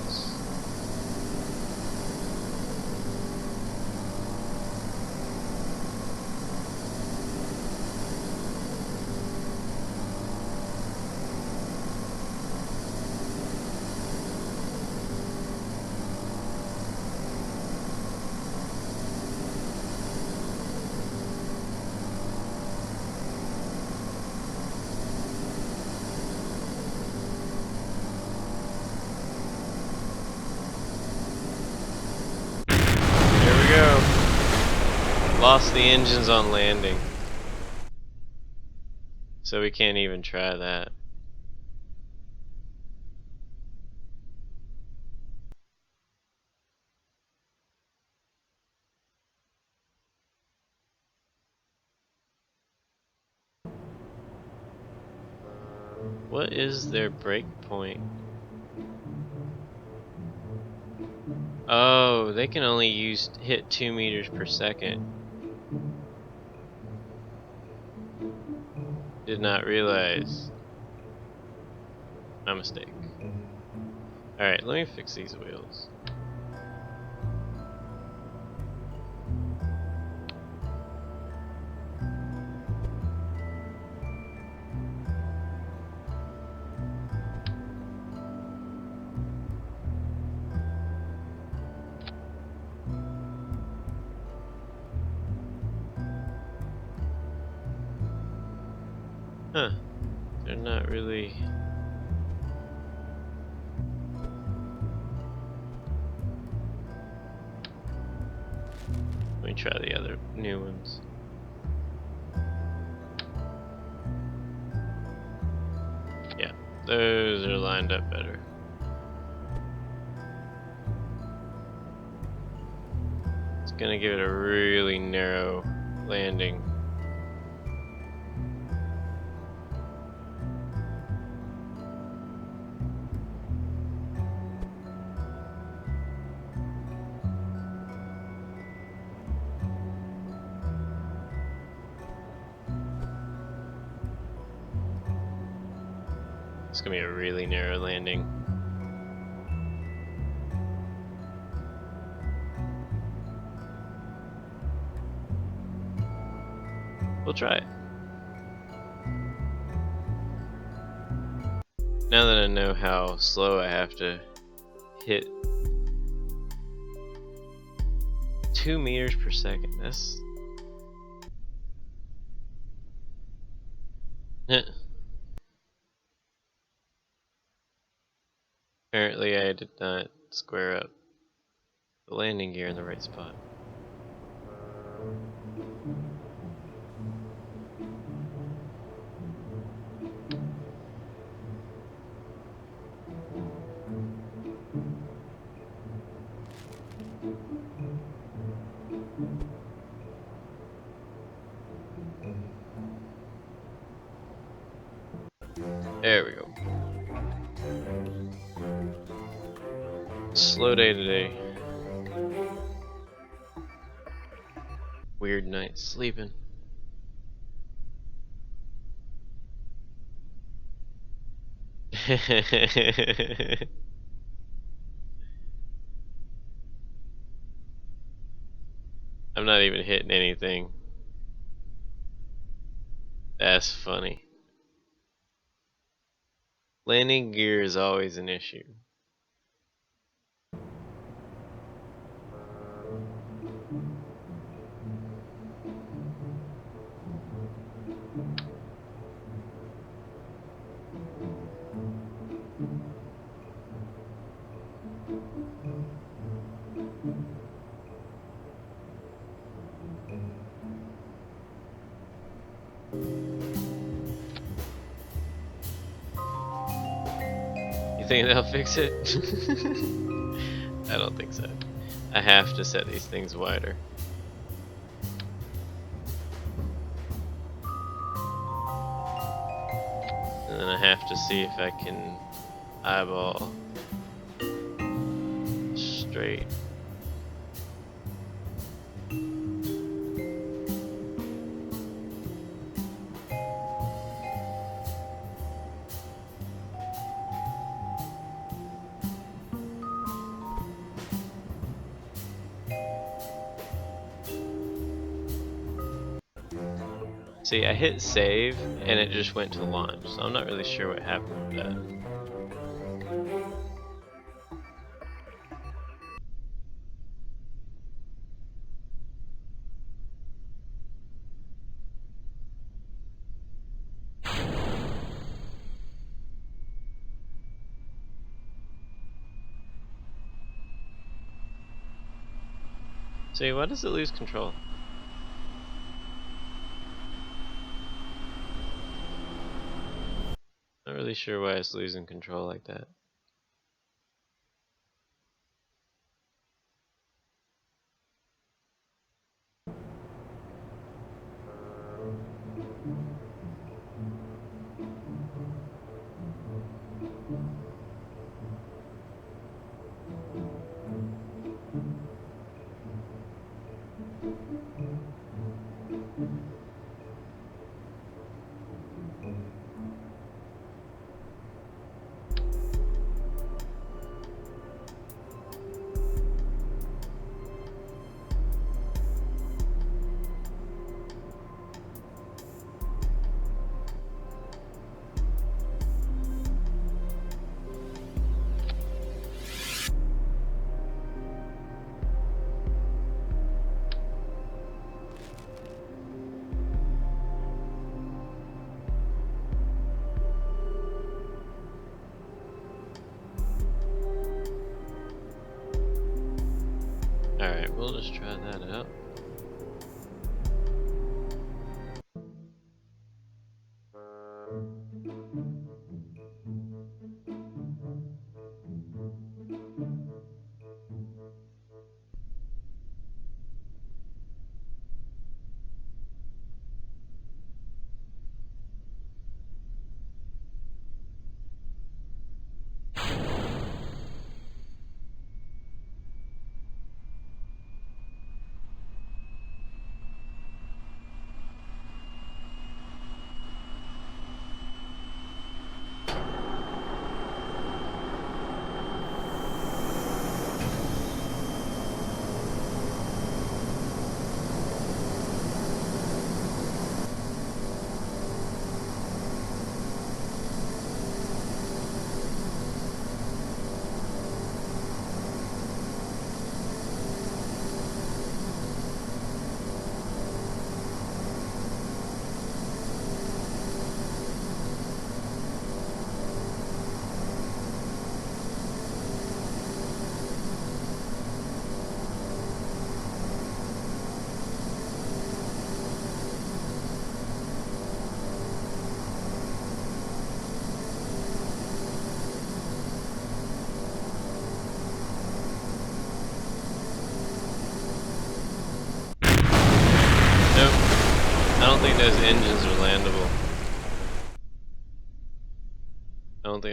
Lost the engines on landing, so we can't even try that. What is their break point? Oh, they can only hit 2 meters per second. Did not realize. My mistake. Alright, let me fix these wheels. Huh. They're not really... Let me try the other new ones. Yeah, those are lined up better. It's gonna give it a really narrow landing. It's gonna be a really narrow landing. We'll try it. Now that I know how slow I have to hit 2 meters per second. That's apparently I did not square up the landing gear in the right spot. There we go. Slow day today. Weird night sleeping. I'm not even hitting anything. That's funny. Landing gear is always an issue. You think they'll fix it? I don't think so. I have to set these things wider. And then I have to see if I can eyeball straight. See, I hit save and it just went to launch, so I'm not really sure what happened with that. See, why does it lose control? Not really sure why it's losing control like that. Alright, we'll just try that out.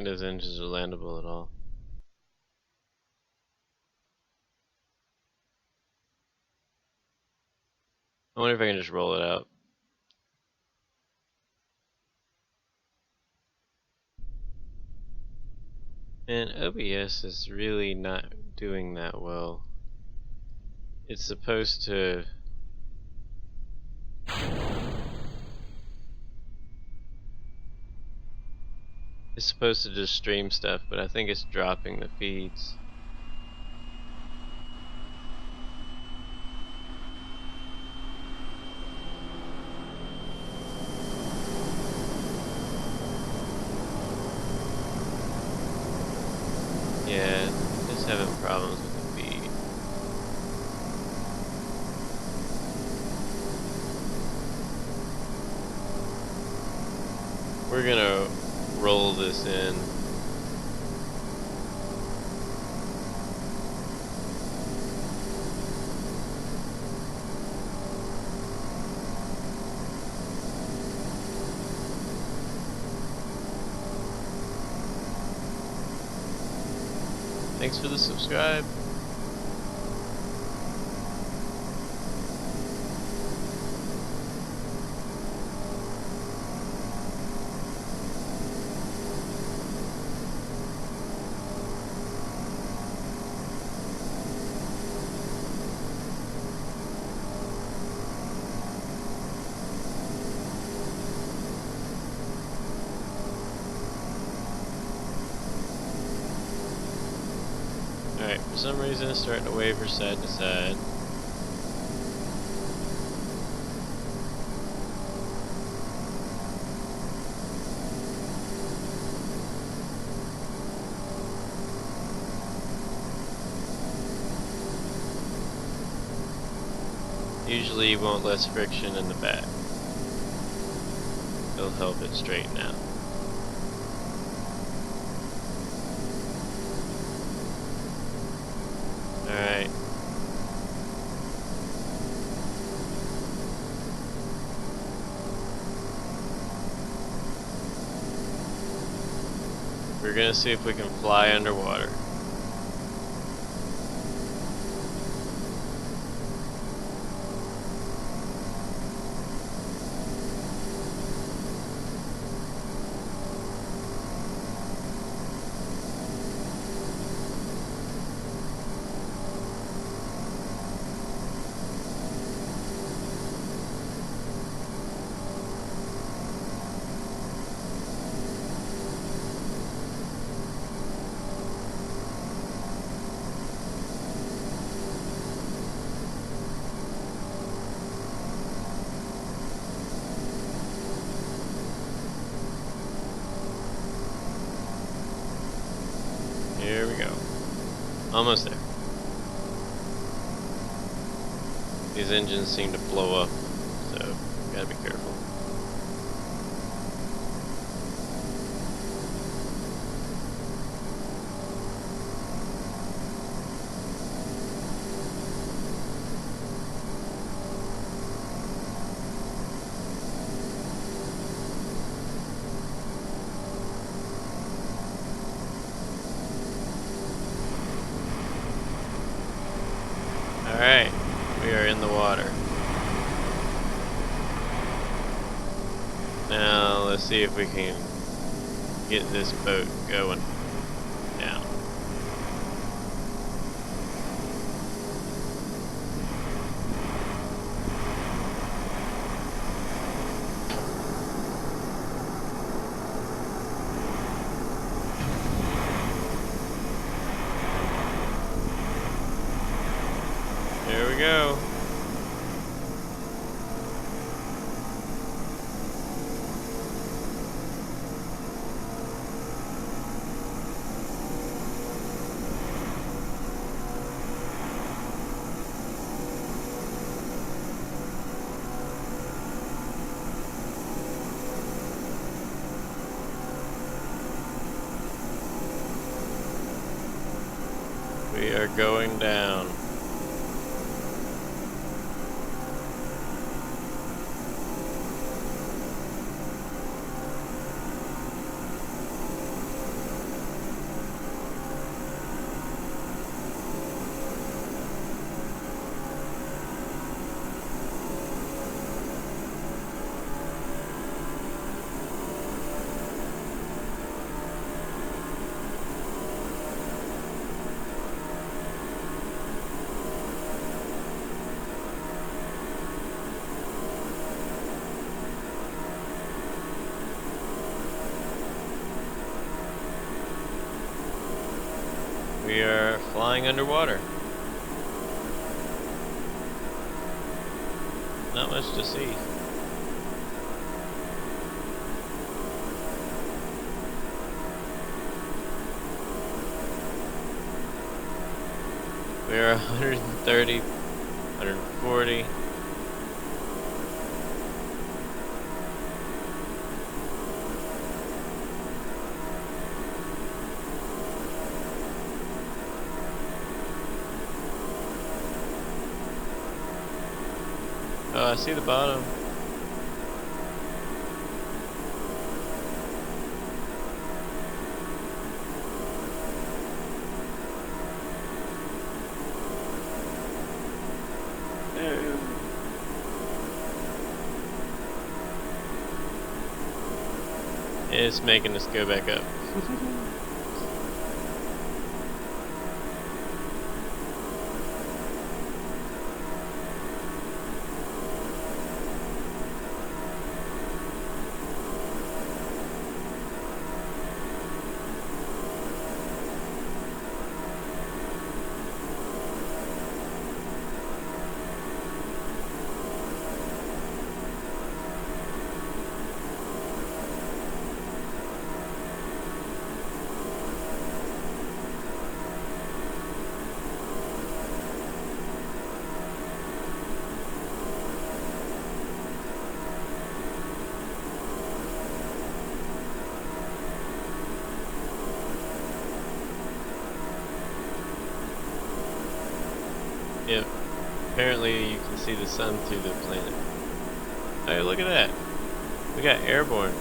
think those engines are landable at all. I wonder if I can just roll it out. And OBS is really not doing that well. It's supposed to just stream stuff, but I think it's dropping the feeds. Yeah, it's having problems with the feed. We're gonna roll this in. Thanks for the subscribe. Alright, for some reason it's starting to waver side to side. Usually you want less friction in the back. It'll help it straighten out. Alright. We're gonna see if we can fly underwater. Here we go. Almost there. These engines seem to blow up, so gotta be careful. Alright, we are in the water. Now let's see if we can get this boat going down. There we go. We are going down. We are flying underwater. Not much to see. We are 130, 140. Oh, I see the bottom. It's making us go back up. Yep. Apparently you can see the sun through the planet. Hey, look at that. We got airborne.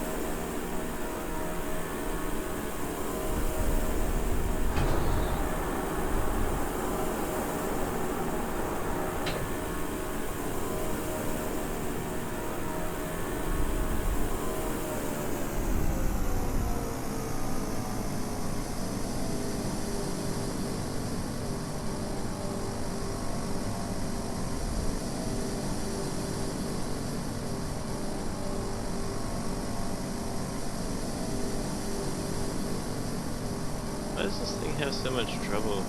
Why does this thing have so much trouble?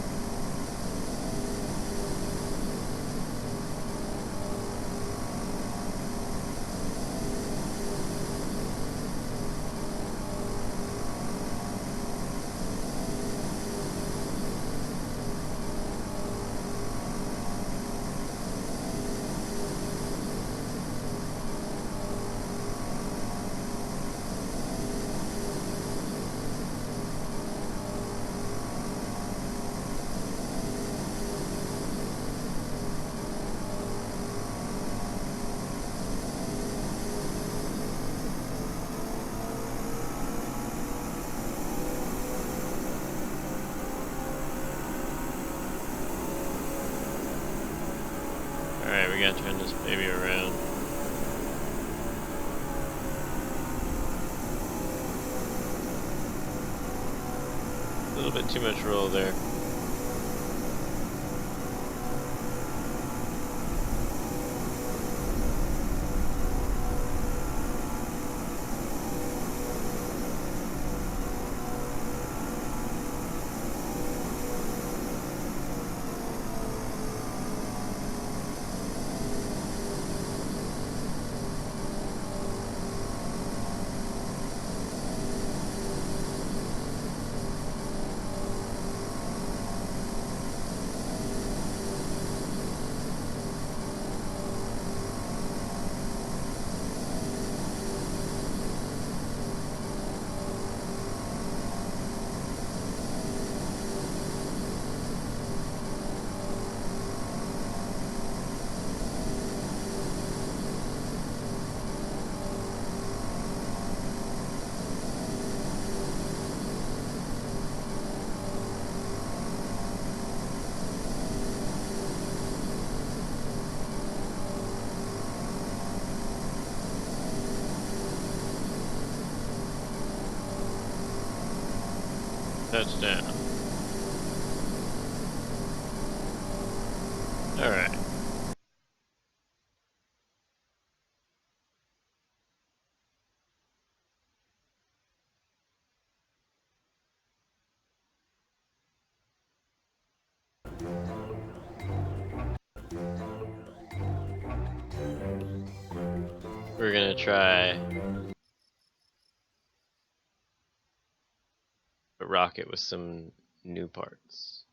Alright, we gotta turn this baby around. A little bit too much roll there. Touchdown. Alright. we're gonna try a rocket with some new parts.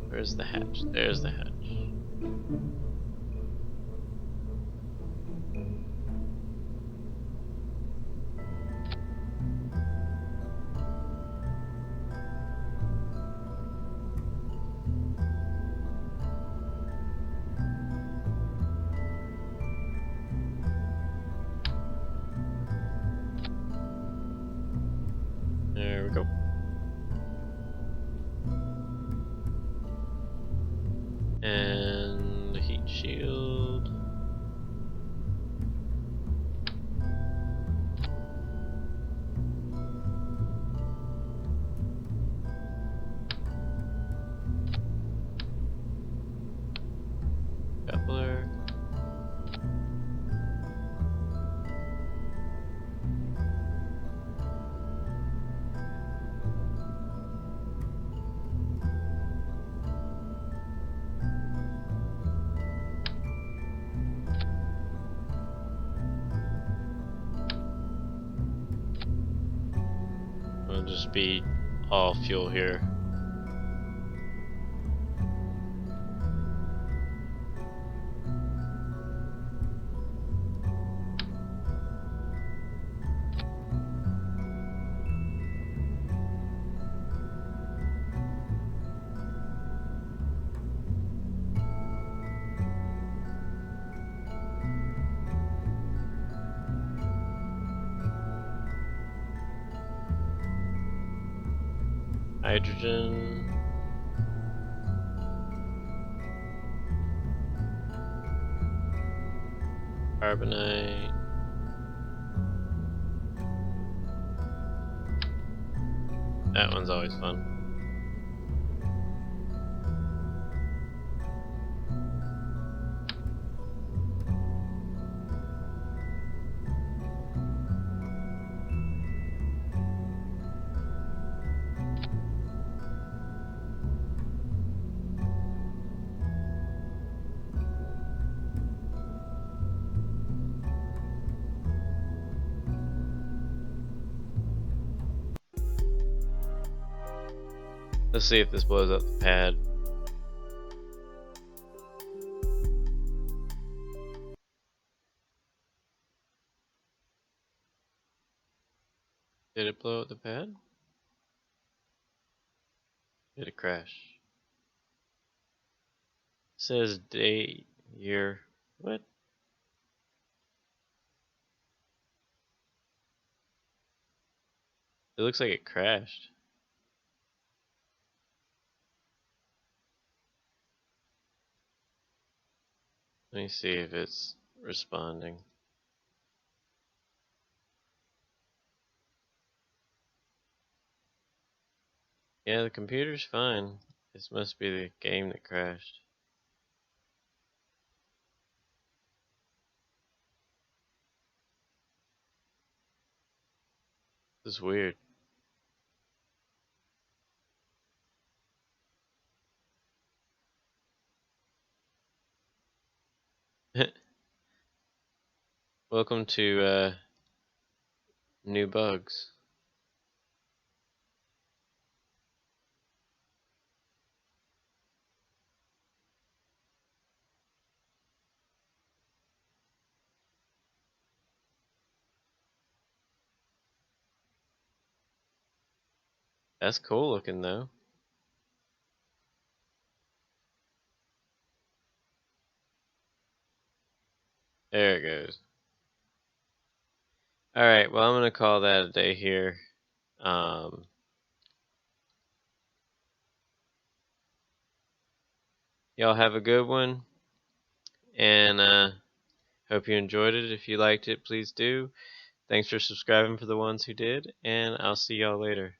Where's the hatch? There's the hatch. There we go. And the heat shield. Coupler. It'll just be all fuel here. Hydrogen. Carbonite. That one's always fun. Let's see if this blows up the pad. Did it blow up the pad? Did it crash? It says date, year. What? It looks like it crashed. Let me see if it's responding. Yeah, the computer's fine. This must be the game that crashed. This is weird. Welcome to new bugs. That's cool looking though. There it goes. Alright, well I'm gonna call that a day here. Y'all have a good one, and hope you enjoyed it. If you liked it, please do. Thanks for subscribing for the ones who did, and I'll see y'all later.